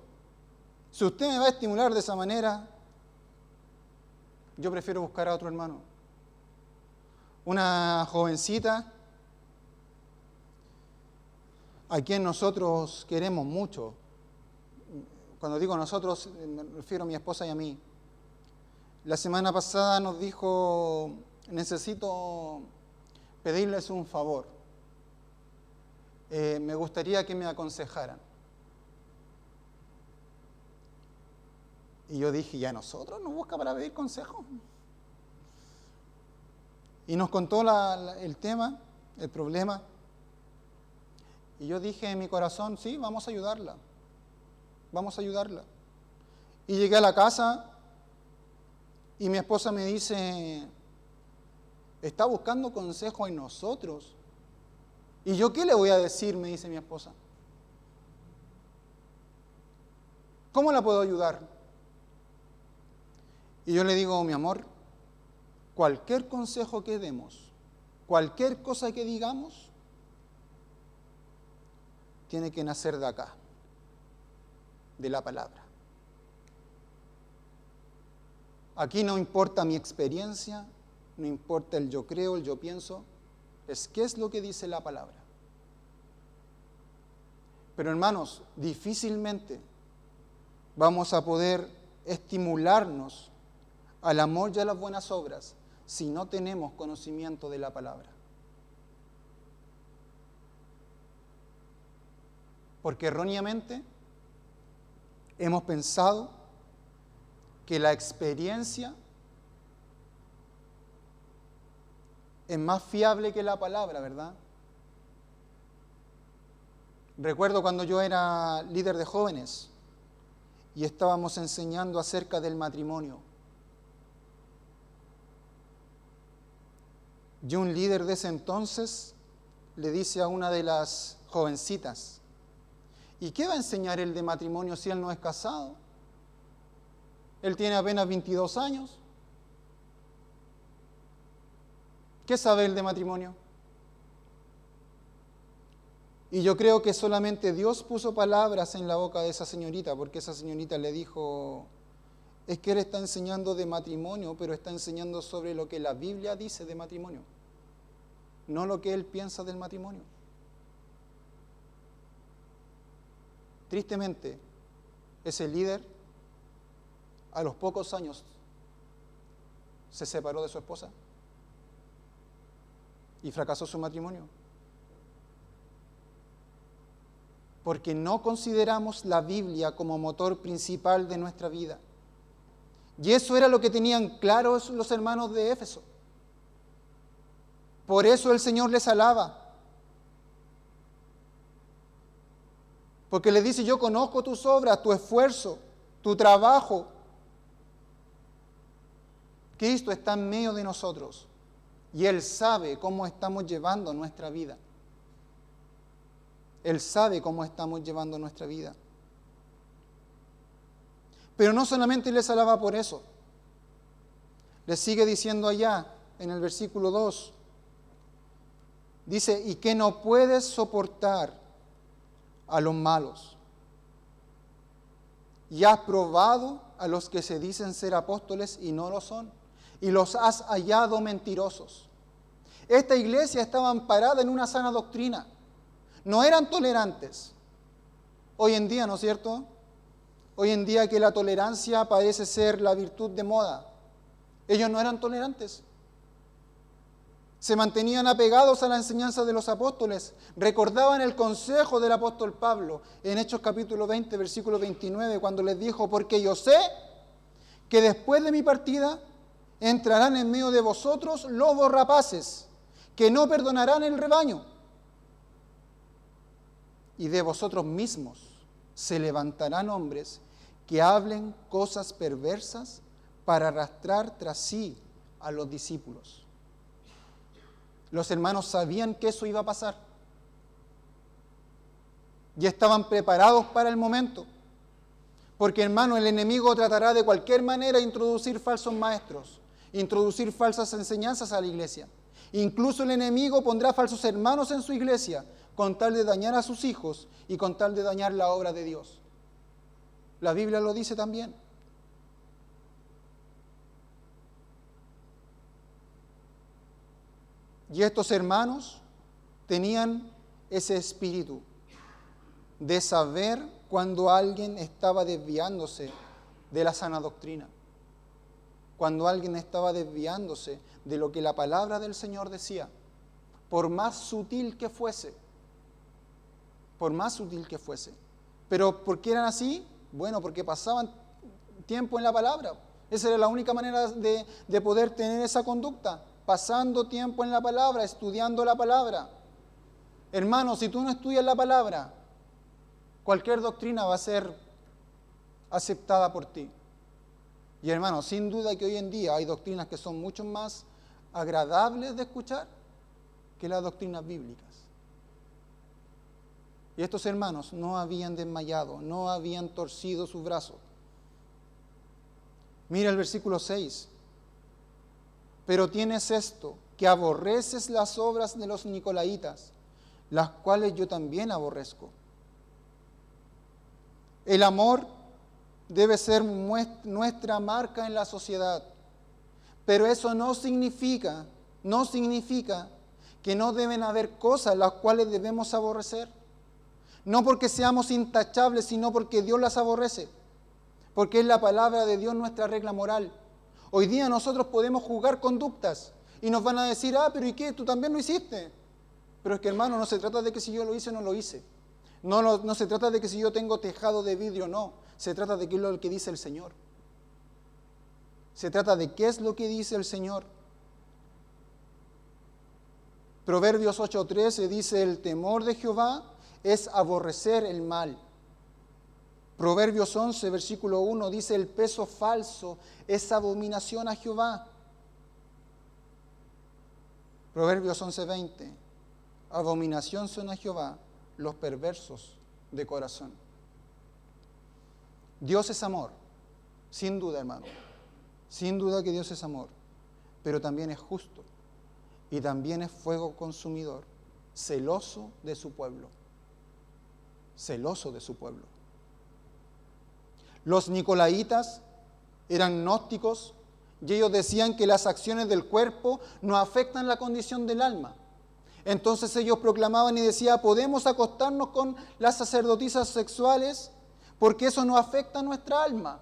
Si usted me va a estimular de esa manera, yo prefiero buscar a otro hermano. Una jovencita a quien nosotros queremos mucho. Cuando digo nosotros, me refiero a mi esposa y a mí. La semana pasada nos dijo, necesito pedirles un favor. Me gustaría que me aconsejaran. Y yo dije, ¿ya nosotros nos busca para pedir consejo? Y nos contó el tema, el problema. Y yo dije en mi corazón, sí, vamos a ayudarla. Vamos a ayudarla. Y llegué a la casa y mi esposa me dice, está buscando consejo en nosotros. ¿Y yo qué le voy a decir? Me dice mi esposa. ¿Cómo la puedo ayudar? Y yo le digo, mi amor, cualquier consejo que demos, cualquier cosa que digamos, tiene que nacer de acá, de la palabra. Aquí no importa mi experiencia, no importa el yo creo, el yo pienso, es qué es lo que dice la palabra. Pero hermanos, difícilmente vamos a poder estimularnos al amor y a las buenas obras si no tenemos conocimiento de la palabra? Porque erróneamente hemos pensado que la experiencia es más fiable que la palabra, ¿verdad? Recuerdo cuando yo era líder de jóvenes y estábamos enseñando acerca del matrimonio. Y un líder de ese entonces le dice a una de las jovencitas: ¿y qué va a enseñar él de matrimonio si él no es casado? Él tiene apenas 22 años. ¿Qué sabe él de matrimonio? Y yo creo que solamente Dios puso palabras en la boca de esa señorita, porque esa señorita le dijo: es que él está enseñando de matrimonio, pero está enseñando sobre lo que la Biblia dice de matrimonio, no lo que él piensa del matrimonio. Tristemente, ese líder a los pocos años se separó de su esposa y fracasó su matrimonio. Porque no consideramos la Biblia como motor principal de nuestra vida. Y eso era lo que tenían claros los hermanos de Éfeso. Por eso el Señor les alaba. Porque les dice: yo conozco tus obras, tu esfuerzo, tu trabajo. Cristo está en medio de nosotros y Él sabe cómo estamos llevando nuestra vida. Él sabe cómo estamos llevando nuestra vida. Pero no solamente les alaba por eso. Les sigue diciendo allá en el versículo 2. Dice: y que no puedes soportar a los malos. Y has probado a los que se dicen ser apóstoles y no lo son, y los has hallado mentirosos. Esta iglesia estaba amparada en una sana doctrina. No eran tolerantes. Hoy en día, ¿no es cierto? Hoy en día que la tolerancia parece ser la virtud de moda. Ellos no eran tolerantes. Se mantenían apegados a la enseñanza de los apóstoles. Recordaban el consejo del apóstol Pablo en Hechos capítulo 20, versículo 29, cuando les dijo: porque yo sé que después de mi partida entrarán en medio de vosotros lobos rapaces, que no perdonarán el rebaño. Y de vosotros mismos se levantarán hombres que hablen cosas perversas para arrastrar tras sí a los discípulos. Los hermanos sabían que eso iba a pasar. Y estaban preparados para el momento. Porque, hermano, el enemigo tratará de cualquier manera de introducir falsos maestros, introducir falsas enseñanzas a la iglesia. Incluso el enemigo pondrá falsos hermanos en su iglesia con tal de dañar a sus hijos y con tal de dañar la obra de Dios. La Biblia lo dice también. Y estos hermanos tenían ese espíritu de saber cuando alguien estaba desviándose de la sana doctrina, cuando alguien estaba desviándose de lo que la palabra del Señor decía, por más sutil que fuese. Por más sutil que fuese. ¿Pero por qué eran así? Bueno, porque pasaban tiempo en la palabra. Esa era la única manera de poder tener esa conducta, pasando tiempo en la palabra, estudiando la palabra. Hermano, si tú no estudias la palabra, cualquier doctrina va a ser aceptada por ti. Y hermano, sin duda que hoy en día hay doctrinas que son mucho más agradables de escuchar que las doctrinas bíblicas. Y estos hermanos no habían desmayado, no habían torcido su brazo. Mira el versículo 6. Pero tienes esto, que aborreces las obras de los nicolaitas, las cuales yo también aborrezco. El amor debe ser nuestra marca en la sociedad, pero eso no significa que no deben haber cosas las cuales debemos aborrecer. No porque seamos intachables, sino porque Dios las aborrece. porque es la palabra de Dios nuestra regla moral. Hoy día nosotros podemos juzgar conductas y nos van a decir, pero ¿y qué? ¿Tú también lo hiciste? Pero es que, hermano, no se trata de que si yo lo hice o no lo hice. No se trata de que si yo tengo tejado de vidrio, no. Se trata de qué es lo que dice el Señor. Se trata de qué es lo que dice el Señor. Proverbios 8:13 dice, el temor de Jehová es aborrecer el mal. Proverbios 11, versículo 1 dice, el peso falso es abominación a Jehová. Proverbios 11:20, abominación son a Jehová los perversos de corazón. Dios es amor, sin duda, hermano. Sin duda que Dios es amor, pero también es justo y también es fuego consumidor, celoso de su pueblo. Celoso de su pueblo. Los nicolaitas eran gnósticos y ellos decían que las acciones del cuerpo no afectan la condición del alma. Entonces ellos proclamaban y decían, podemos acostarnos con las sacerdotisas sexuales porque eso no afecta a nuestra alma.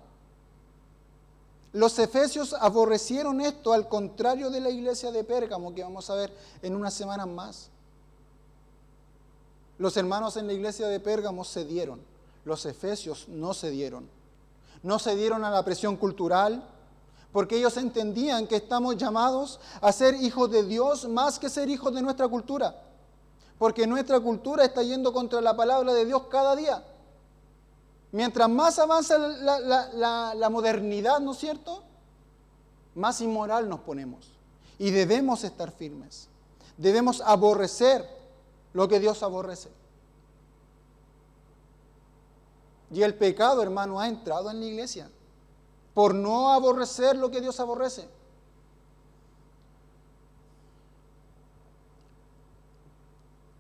Los efesios aborrecieron esto, al contrario de la iglesia de Pérgamo, que vamos a ver en unas semanas más. Los hermanos en la iglesia de Pérgamo cedieron, los efesios no cedieron. No cedieron a la presión cultural, porque ellos entendían que estamos llamados a ser hijos de Dios más que ser hijos de nuestra cultura. Porque nuestra cultura está yendo contra la palabra de Dios cada día. Mientras más avanza la modernidad, ¿no es cierto?, más inmoral nos ponemos. Y debemos estar firmes. Debemos aborrecer lo que Dios aborrece. Y el pecado, hermano, ha entrado en la iglesia por no aborrecer lo que Dios aborrece.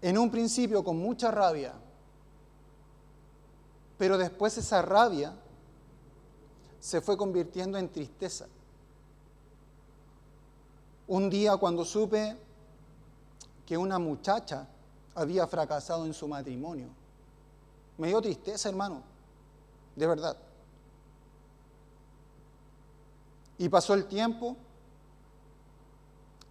En un principio con mucha rabia, pero después esa rabia se fue convirtiendo en tristeza. Un día cuando supe que una muchacha había fracasado en su matrimonio, me dio tristeza, hermano, de verdad. Y pasó el tiempo,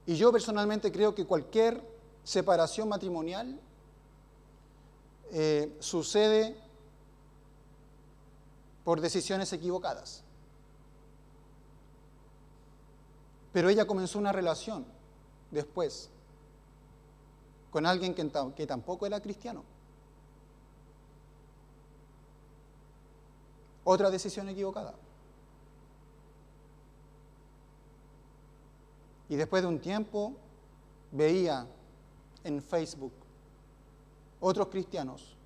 y yo personalmente creo que cualquier separación matrimonial sucede por decisiones equivocadas. Pero ella comenzó una relación después con alguien que tampoco era cristiano. Otra decisión equivocada. Y después de un tiempo veía en Facebook otros cristianos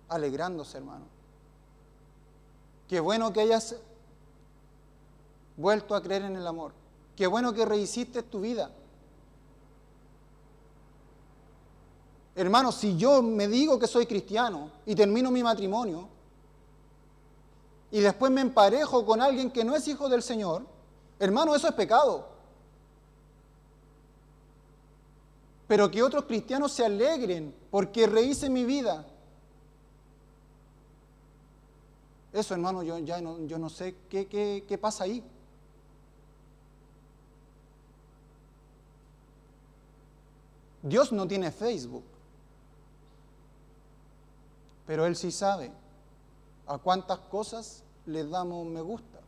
alegrándose, hermano. Qué bueno que hayas vuelto a creer en el amor. Qué bueno que rehiciste tu vida. Hermano, si yo me digo que soy cristiano y termino mi matrimonio y después me emparejo con alguien que no es hijo del Señor, hermano, eso es pecado. Pero que otros cristianos se alegren porque rehice mi vida. Eso, hermano, yo no sé qué pasa ahí. Dios no tiene Facebook, pero Él sí sabe a cuántas cosas le damos me gusta.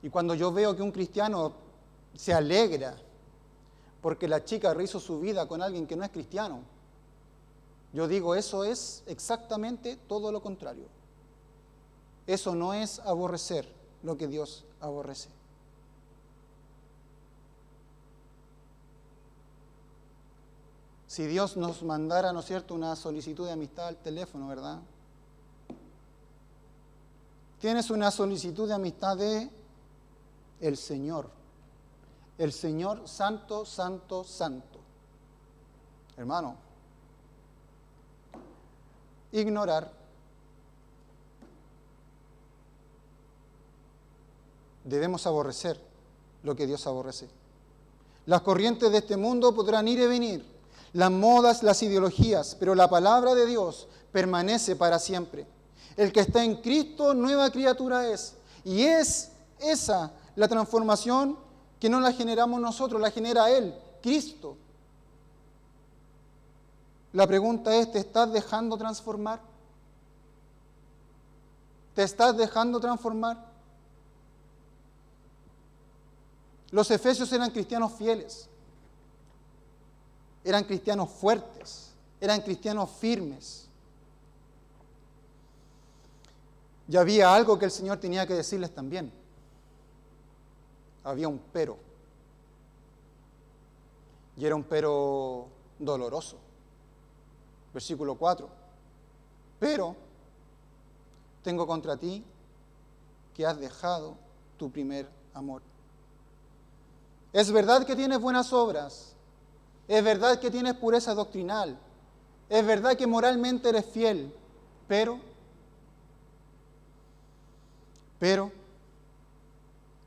Y cuando yo veo que un cristiano se alegra porque la chica rehizo su vida con alguien que no es cristiano, yo digo, eso es exactamente todo lo contrario. Eso no es aborrecer lo que Dios aborrece. Si Dios nos mandara, ¿no es cierto?, una solicitud de amistad al teléfono, ¿verdad? Tienes una solicitud de amistad de el Señor santo, santo, santo. Hermano, ignorar, debemos aborrecer lo que Dios aborrece. Las corrientes de este mundo podrán ir y venir. las modas, las ideologías, pero la palabra de Dios permanece para siempre. El que está en Cristo, nueva criatura es. Y es esa la transformación que no la generamos nosotros, la genera Él, Cristo. La pregunta es, ¿te estás dejando transformar? ¿Te estás dejando transformar? Los efesios eran cristianos fieles, eran cristianos fuertes, eran cristianos firmes. Y había algo que el Señor tenía que decirles también. Había un pero. Y era un pero doloroso. Versículo 4. Pero tengo contra ti que has dejado tu primer amor. Es verdad que tienes buenas obras. Es verdad que tienes pureza doctrinal. Es verdad que moralmente eres fiel. Pero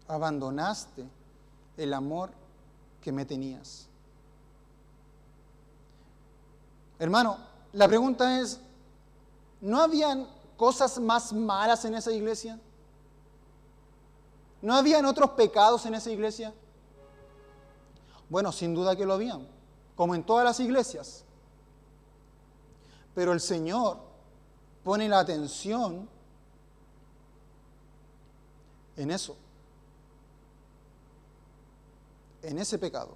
abandonaste el amor que me tenías. Hermano, la pregunta es, ¿no habían cosas más malas en esa iglesia? ¿No habían otros pecados en esa iglesia? Bueno, sin duda que lo habían, como en todas las iglesias. Pero el Señor pone la atención en eso, en ese pecado.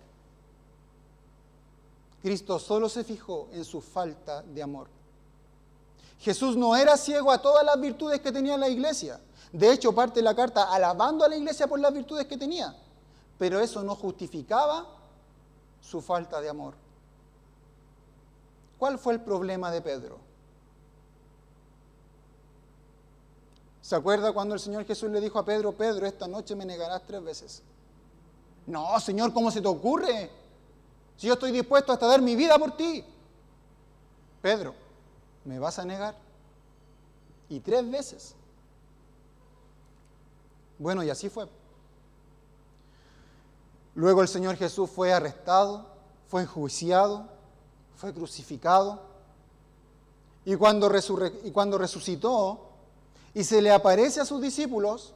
Cristo solo se fijó en su falta de amor. Jesús no era ciego a todas las virtudes que tenía la iglesia. De hecho, parte de la carta alabando a la iglesia por las virtudes que tenía. Pero eso no justificaba su falta de amor. ¿Cuál fue el problema de Pedro? ¿Se acuerda cuando el Señor Jesús le dijo a Pedro, Pedro, esta noche me negarás 3 veces? No, Señor, ¿cómo se te ocurre? Si yo estoy dispuesto hasta dar mi vida por ti. Pedro, ¿me vas a negar? Y 3 veces. Bueno, y así fue. Luego el Señor Jesús fue arrestado, fue enjuiciado, fue crucificado. Y cuando resucitó y se le aparece a sus discípulos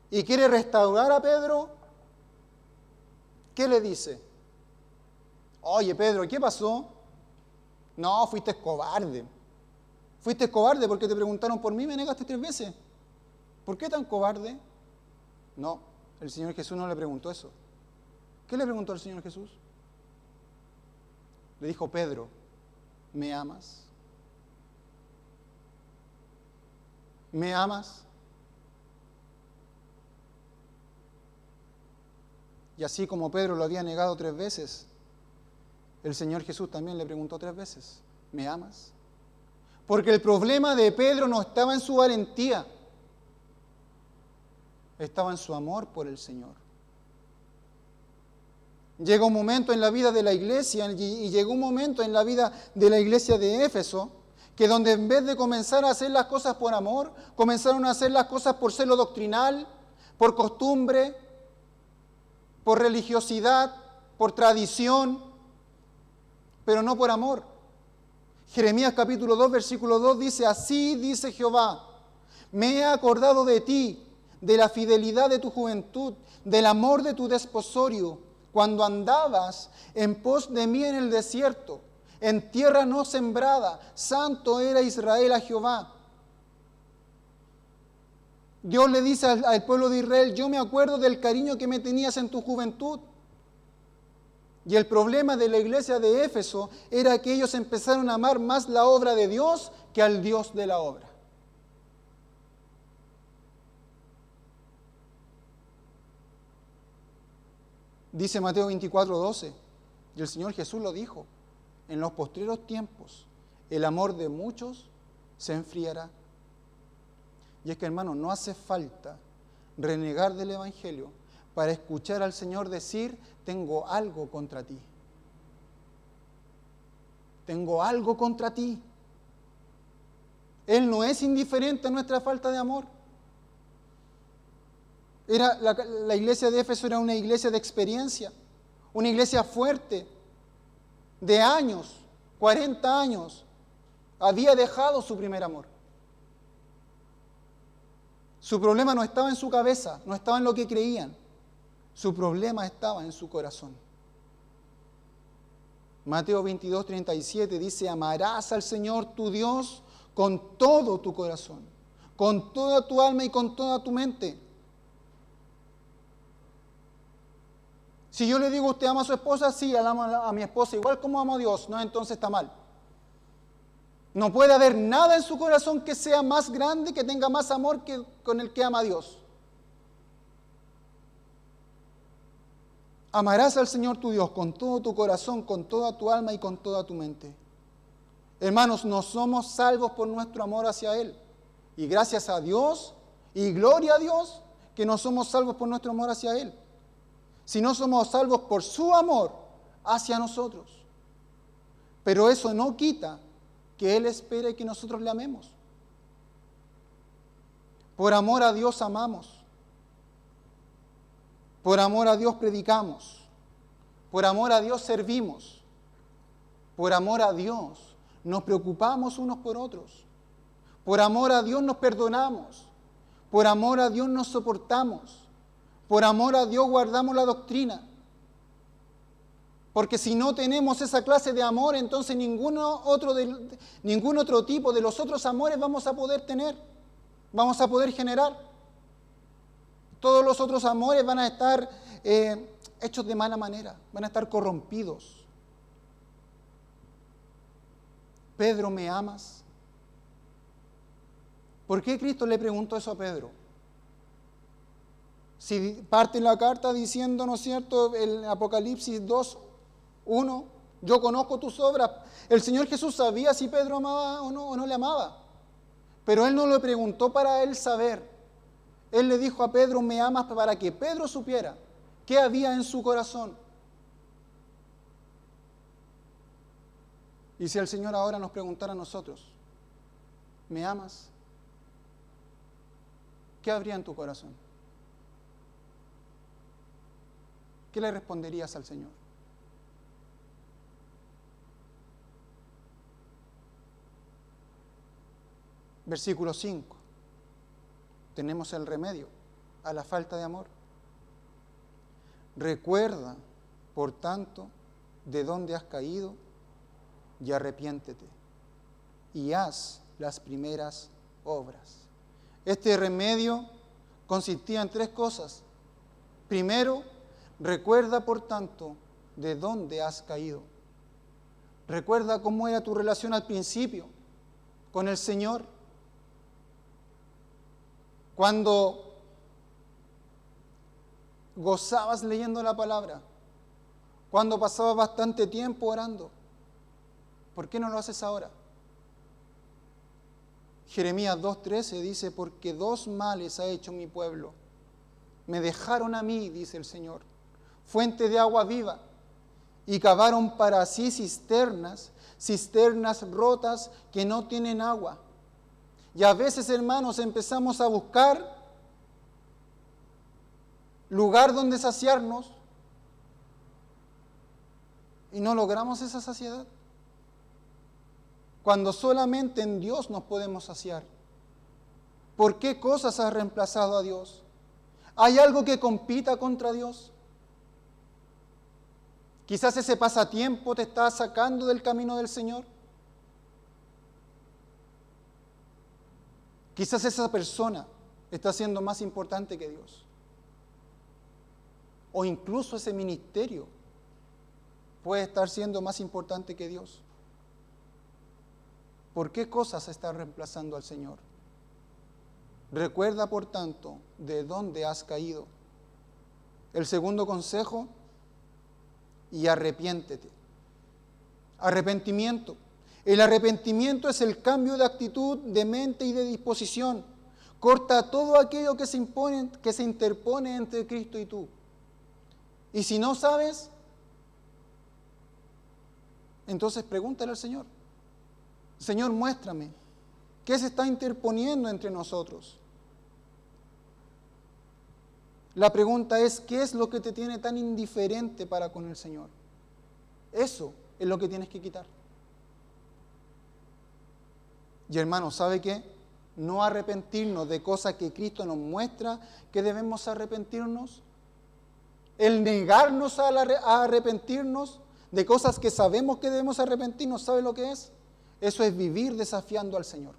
y quiere restaurar a Pedro, ¿qué le dice? Oye, Pedro, ¿qué pasó? No, fuiste cobarde. Fuiste cobarde porque te preguntaron por mí y me negaste 3 veces. ¿Por qué tan cobarde? No, el Señor Jesús no le preguntó eso. ¿Qué le preguntó al Señor Jesús? Le dijo, Pedro, ¿me amas? ¿Me amas? Y así como Pedro lo había negado 3 veces, el Señor Jesús también le preguntó 3 veces, ¿me amas? Porque el problema de Pedro no estaba en su valentía, estaba en su amor por el Señor. Llega un momento en la vida de la iglesia, y llegó un momento en la vida de la iglesia de Éfeso, que donde en vez de comenzar a hacer las cosas por amor, comenzaron a hacer las cosas por celo doctrinal, por costumbre, por religiosidad, por tradición, pero no por amor. Jeremías capítulo 2, versículo 2 dice, así dice Jehová, me he acordado de ti, de la fidelidad de tu juventud, del amor de tu desposorio, cuando andabas en pos de mí en el desierto, en tierra no sembrada, santo era Israel a Jehová. Dios le dice al pueblo de Israel, yo me acuerdo del cariño que me tenías en tu juventud. Y el problema de la iglesia de Éfeso era que ellos empezaron a amar más la obra de Dios que al Dios de la obra. Dice Mateo 24:12, y el Señor Jesús lo dijo, en los postreros tiempos el amor de muchos se enfriará. Y es que, hermano, no hace falta renegar del Evangelio para escuchar al Señor decir, tengo algo contra ti. Tengo algo contra ti. Él no es indiferente a nuestra falta de amor. La iglesia de Éfeso era una iglesia de experiencia, una iglesia fuerte, de años, 40 años, había dejado su primer amor. Su problema no estaba en su cabeza, no estaba en lo que creían. Su problema estaba en su corazón. Mateo 22:37 dice: amarás al Señor tu Dios con todo tu corazón, con toda tu alma y con toda tu mente. Si yo le digo, ¿usted ama a su esposa? Sí, amo a mi esposa igual como amo a Dios. No, entonces está mal. No puede haber nada en su corazón que sea más grande, que tenga más amor que con el que ama a Dios. Amarás al Señor tu Dios con todo tu corazón, con toda tu alma y con toda tu mente. Hermanos, no somos salvos por nuestro amor hacia Él. Y gracias a Dios y gloria a Dios que no somos salvos por nuestro amor hacia Él, sino somos salvos por su amor hacia nosotros. Pero eso no quita que Él espere que nosotros le amemos. Por amor a Dios amamos. Por amor a Dios predicamos. Por amor a Dios servimos. Por amor a Dios nos preocupamos unos por otros. Por amor a Dios nos perdonamos. Por amor a Dios nos soportamos. Por amor a Dios guardamos la doctrina. Porque si no tenemos esa clase de amor, entonces ningún otro tipo de los otros amores vamos a poder tener, vamos a poder generar. Todos los otros amores van a estar hechos de mala manera, van a estar corrompidos. Pedro, ¿me amas? ¿Por qué Cristo le preguntó eso a Pedro? Si parte la carta diciendo, ¿no es cierto?, el Apocalipsis 2:1, yo conozco tus obras. El Señor Jesús sabía si Pedro amaba o no le amaba. Pero Él no le preguntó para Él saber. Él le dijo a Pedro, ¿me amas?, para que Pedro supiera qué había en su corazón. Y si el Señor ahora nos preguntara a nosotros, ¿me amas? ¿Qué habría en tu corazón? ¿Qué le responderías al Señor? Versículo 5. Tenemos el remedio a la falta de amor. Recuerda, por tanto, de dónde has caído y arrepiéntete y haz las primeras obras. Este remedio consistía en 3 cosas. Primero, recuerda, por tanto, de dónde has caído. Recuerda cómo era tu relación al principio con el Señor. Cuando gozabas leyendo la palabra, cuando pasabas bastante tiempo orando. ¿Por qué no lo haces ahora? Jeremías 2:13 dice, porque 2 males ha hecho mi pueblo. Me dejaron a mí, dice el Señor, fuente de agua viva, y cavaron para sí cisternas rotas que no tienen agua. Y a veces, hermanos, empezamos a buscar lugar donde saciarnos y no logramos esa saciedad. Cuando solamente en Dios nos podemos saciar. ¿Por qué cosas has reemplazado a Dios? ¿Hay algo que compita contra Dios? Quizás ese pasatiempo te está sacando del camino del Señor. Quizás esa persona está siendo más importante que Dios. O incluso ese ministerio puede estar siendo más importante que Dios. ¿Por qué cosas está reemplazando al Señor? Recuerda, por tanto, de dónde has caído. El segundo consejo, y arrepiéntete. Arrepentimiento. El arrepentimiento es el cambio de actitud, de mente y de disposición. Corta todo aquello que se interpone entre Cristo y tú. Y si no sabes, entonces pregúntale al Señor. Señor, muéstrame, ¿qué se está interponiendo entre nosotros? La pregunta es, ¿qué es lo que te tiene tan indiferente para con el Señor? Eso es lo que tienes que quitar. Y hermano, ¿sabe qué? No arrepentirnos de cosas que Cristo nos muestra que debemos arrepentirnos. El negarnos a arrepentirnos de cosas que sabemos que debemos arrepentirnos, ¿sabe lo que es? Eso es vivir desafiando al Señor.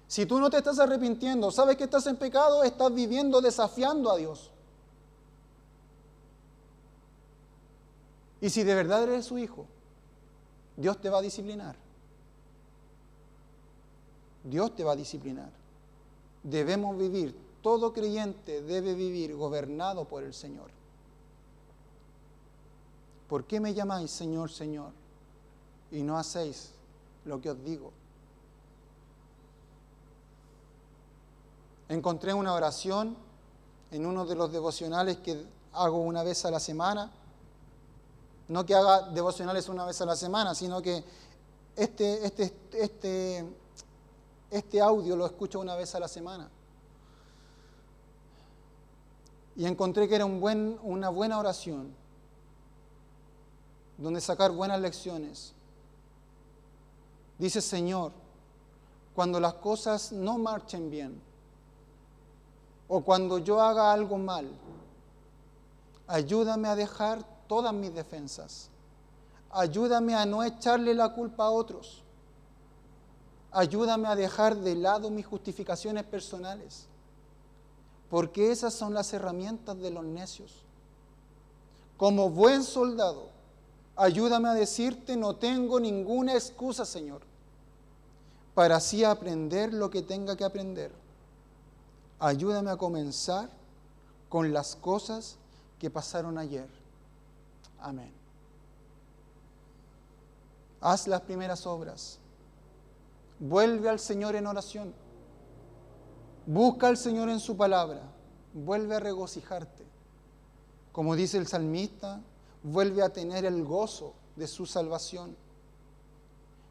Si tú no te estás arrepintiendo, sabes que estás en pecado, estás viviendo desafiando a Dios. Y si de verdad eres su hijo, Dios te va a disciplinar. Dios te va a disciplinar. Debemos vivir, todo creyente debe vivir gobernado por el Señor. ¿Por qué me llamáis Señor, Señor, y no hacéis lo que os digo? Encontré una oración en uno de los devocionales que hago una vez a la semana. No que haga devocionales una vez a la semana, sino que este audio lo escucho una vez a la semana. Y encontré que era una buena oración, donde sacar buenas lecciones. Dice: Señor, cuando las cosas no marchen bien, o cuando yo haga algo mal, ayúdame a dejar todas mis defensas. Ayúdame a no echarle la culpa a otros. Ayúdame a dejar de lado mis justificaciones personales, porque esas son las herramientas de los necios. Como buen soldado, ayúdame a decirte: no tengo ninguna excusa, Señor, para así aprender lo que tenga que aprender. Ayúdame a comenzar con las cosas que pasaron ayer. Amén. Haz las primeras obras. Vuelve al Señor en oración. Busca al Señor en su palabra. Vuelve a regocijarte. Como dice el salmista, vuelve a tener el gozo de su salvación.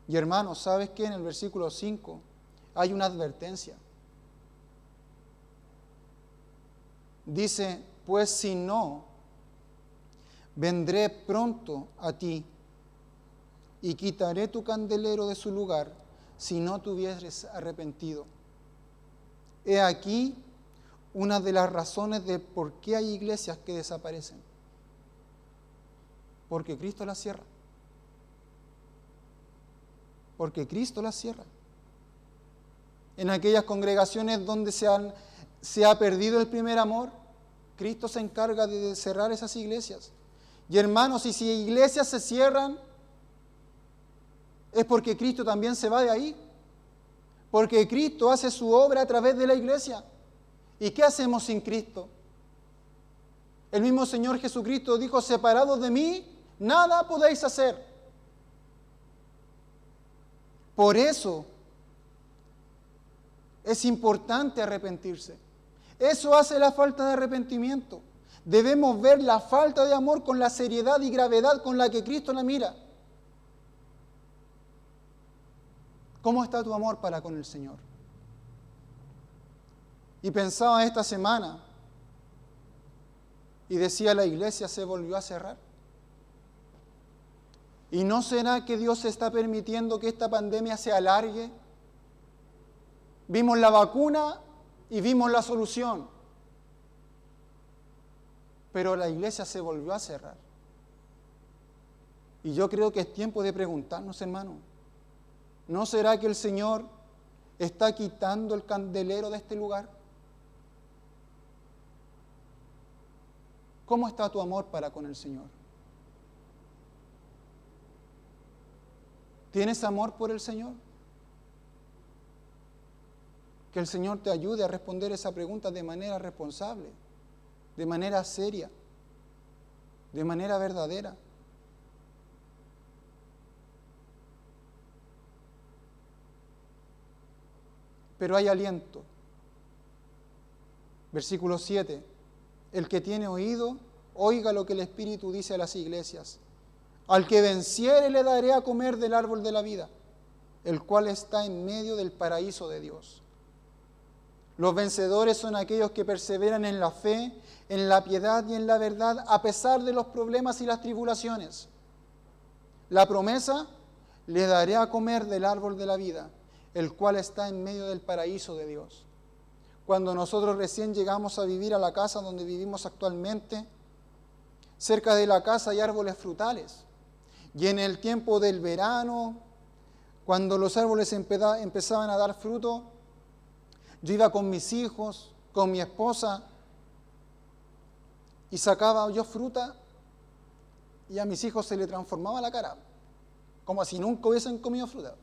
Y hermanos, ¿sabes qué? En el versículo 5 hay una advertencia. Dice: pues si no, vendré pronto a ti y quitaré tu candelero de su lugar si no te hubieres arrepentido. He aquí una de las razones de por qué hay iglesias que desaparecen. Porque Cristo las cierra. Porque Cristo las cierra. En aquellas congregaciones donde se ha perdido el primer amor, Cristo se encarga de cerrar esas iglesias. Y hermanos, y si iglesias se cierran, es porque Cristo también se va de ahí. Porque Cristo hace su obra a través de la iglesia. ¿Y qué hacemos sin Cristo? El mismo Señor Jesucristo dijo: separados de mí, nada podéis hacer. Por eso es importante arrepentirse. Eso hace la falta de arrepentimiento. Debemos ver la falta de amor con la seriedad y gravedad con la que Cristo la mira. ¿Cómo está tu amor para con el Señor? Y pensaba esta semana y decía: la iglesia se volvió a cerrar. ¿Y no será que Dios está permitiendo que esta pandemia se alargue? Vimos la vacuna y vimos la solución, pero la iglesia se volvió a cerrar. Y yo creo que es tiempo de preguntarnos, hermano, ¿no será que el Señor está quitando el candelero de este lugar? ¿Cómo está tu amor para con el Señor? ¿Tienes amor por el Señor? Que el Señor te ayude a responder esa pregunta de manera responsable, de manera seria, de manera verdadera. Pero hay aliento. Versículo 7. El que tiene oído, oiga lo que el Espíritu dice a las iglesias. Al que venciere le daré a comer del árbol de la vida, el cual está en medio del paraíso de Dios. Los vencedores son aquellos que perseveran en la fe, en la piedad y en la verdad, a pesar de los problemas y las tribulaciones. la promesa: le daré a comer del árbol de la vida, el cual está en medio del paraíso de Dios. Cuando nosotros recién llegamos a vivir a la casa donde vivimos actualmente, cerca de la casa hay árboles frutales. Y en el tiempo del verano, cuando los árboles empezaban a dar fruto, yo iba con mis hijos, con mi esposa, y sacaba yo fruta, y a mis hijos se le transformaba la cara, como si nunca hubiesen comido fruta.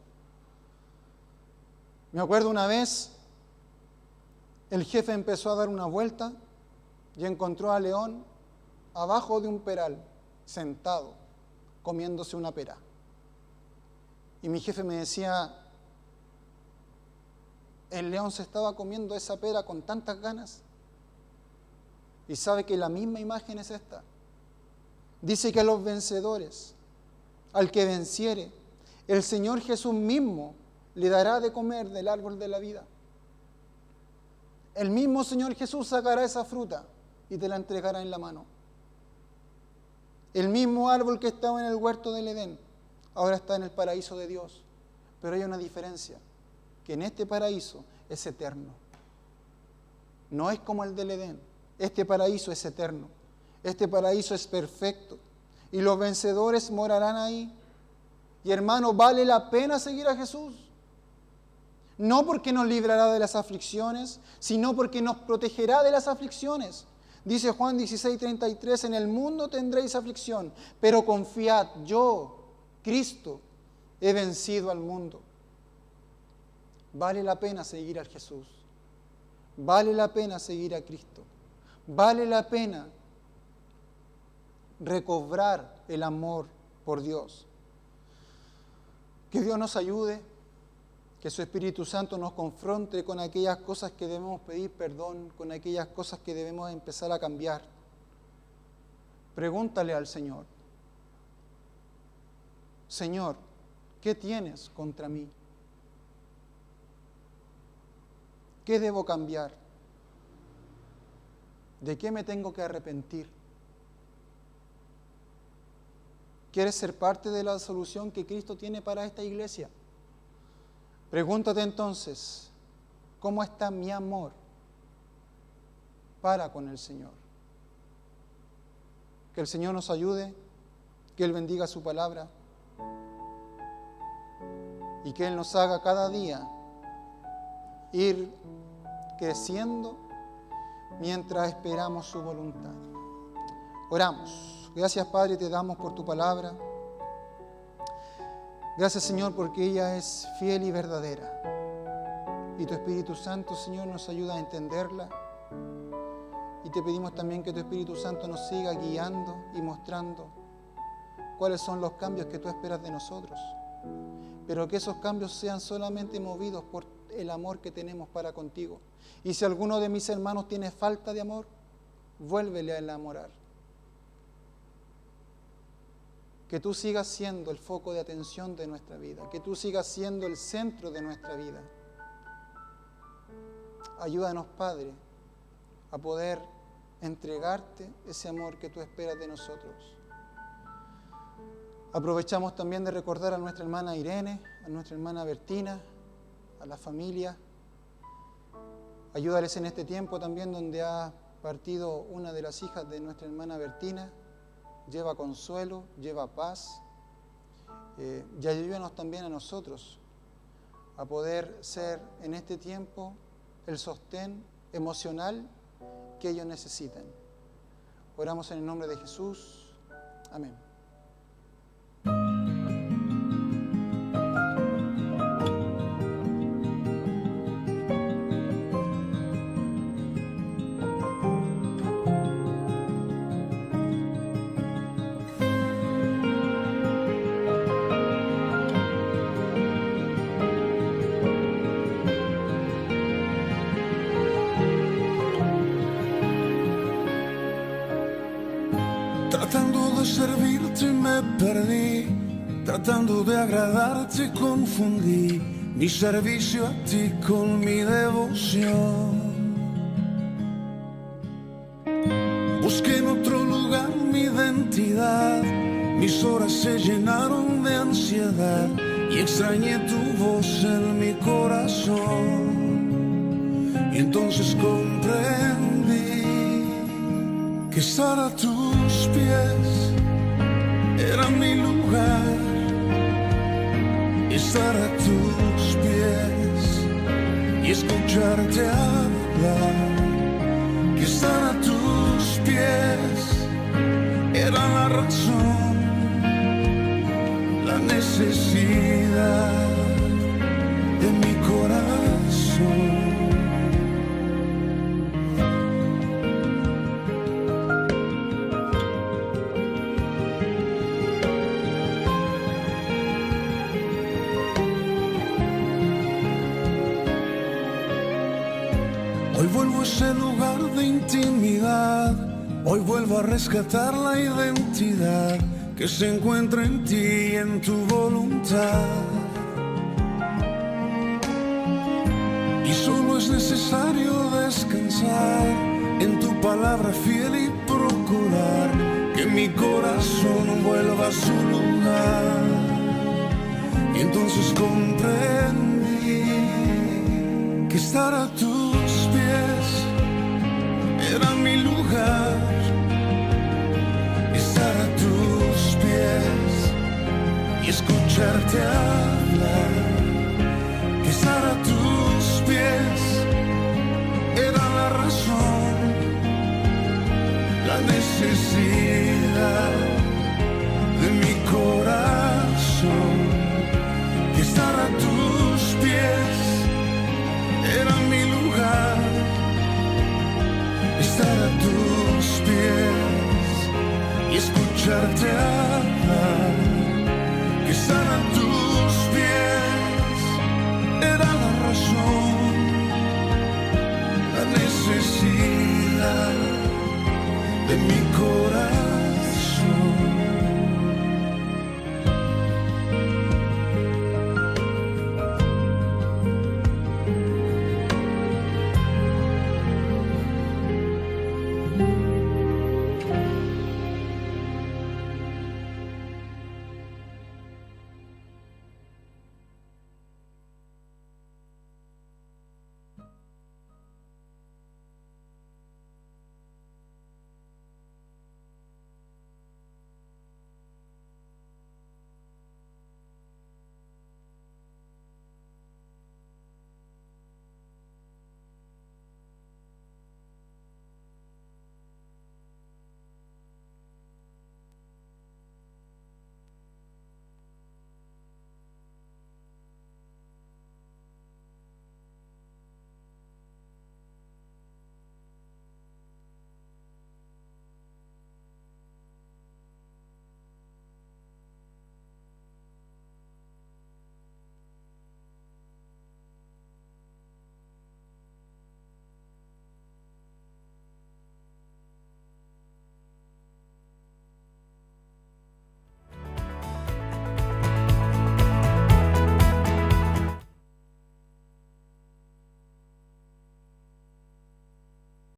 Me acuerdo una vez, el jefe empezó a dar una vuelta y encontró a León abajo de un peral, sentado, comiéndose una pera. Y mi jefe me decía: el León se estaba comiendo esa pera con tantas ganas. Y sabe que la misma imagen es esta. Dice que a los vencedores, al que venciere, el Señor Jesús mismo le dará de comer del árbol de la vida. El mismo Señor Jesús sacará esa fruta y te la entregará en la mano. El mismo árbol que estaba en el huerto del Edén, ahora está en el paraíso de Dios. Pero hay una diferencia, que en este paraíso es eterno. No es como el del Edén. Este paraíso es eterno. Este paraíso es perfecto. Y los vencedores morarán ahí. Y hermano, vale la pena seguir a Jesús. No porque nos librará de las aflicciones, sino porque nos protegerá de las aflicciones. Dice Juan 16:33, en el mundo tendréis aflicción, pero confiad, yo, Cristo, he vencido al mundo. Vale la pena seguir a Jesús. Vale la pena seguir a Cristo. Vale la pena recobrar el amor por Dios. Que Dios nos ayude, que su Espíritu Santo nos confronte con aquellas cosas que debemos pedir perdón, con aquellas cosas que debemos empezar a cambiar. Pregúntale al Señor: Señor, ¿qué tienes contra mí? ¿Qué debo cambiar? ¿De qué me tengo que arrepentir? ¿Quieres ser parte de la solución que Cristo tiene para esta iglesia? Pregúntate entonces, ¿cómo está mi amor para con el Señor? Que el Señor nos ayude, que Él bendiga su palabra y que Él nos haga cada día ir creciendo mientras esperamos su voluntad. Oramos. Gracias, Padre, te damos por tu palabra. Gracias, Señor, porque ella es fiel y verdadera. Y tu Espíritu Santo, Señor, nos ayuda a entenderla. Y te pedimos también que tu Espíritu Santo nos siga guiando y mostrando cuáles son los cambios que tú esperas de nosotros. Pero que esos cambios sean solamente movidos por el amor que tenemos para contigo. Y si alguno de mis hermanos tiene falta de amor, vuélvele a enamorar. Que tú sigas siendo el foco de atención de nuestra vida, que tú sigas siendo el centro de nuestra vida. Ayúdanos, Padre, a poder entregarte ese amor que tú esperas de nosotros. Aprovechamos también de recordar a nuestra hermana Irene, a nuestra hermana Bertina, a la familia. Ayúdales en este tiempo también donde ha partido una de las hijas de nuestra hermana Bertina. Lleva consuelo, lleva paz. Y ayúdanos también a nosotros a poder ser en este tiempo el sostén emocional que ellos necesitan. Oramos en el nombre de Jesús. Amén. Tratando de servirte me perdí, tratando de agradarte confundí mi servicio a ti con mi devoción. Busqué en otro lugar mi identidad, mis horas se llenaron de ansiedad y extrañé tu voz en mi corazón. Y entonces comprendí que estar a tus pies era mi lugar. Estar a tus pies y escucharte hablar. Que estar a tus pies era la razón, la necesidad de mi corazón. Hoy vuelvo a ese lugar de intimidad, hoy vuelvo a rescatar la identidad que se encuentra en ti y en tu voluntad. Y solo es necesario descansar en tu palabra fiel y procurar que mi corazón vuelva a su lugar. Y entonces comprendí que estar a tus pies era mi lugar. Estar a tus pies y escucharte hablar. Que estar a tus pies era la razón, la necesidad de mi corazón. Que estar a tus pies era mi lugar. Estar a tus pies y escucharte hablar. Que estar a tus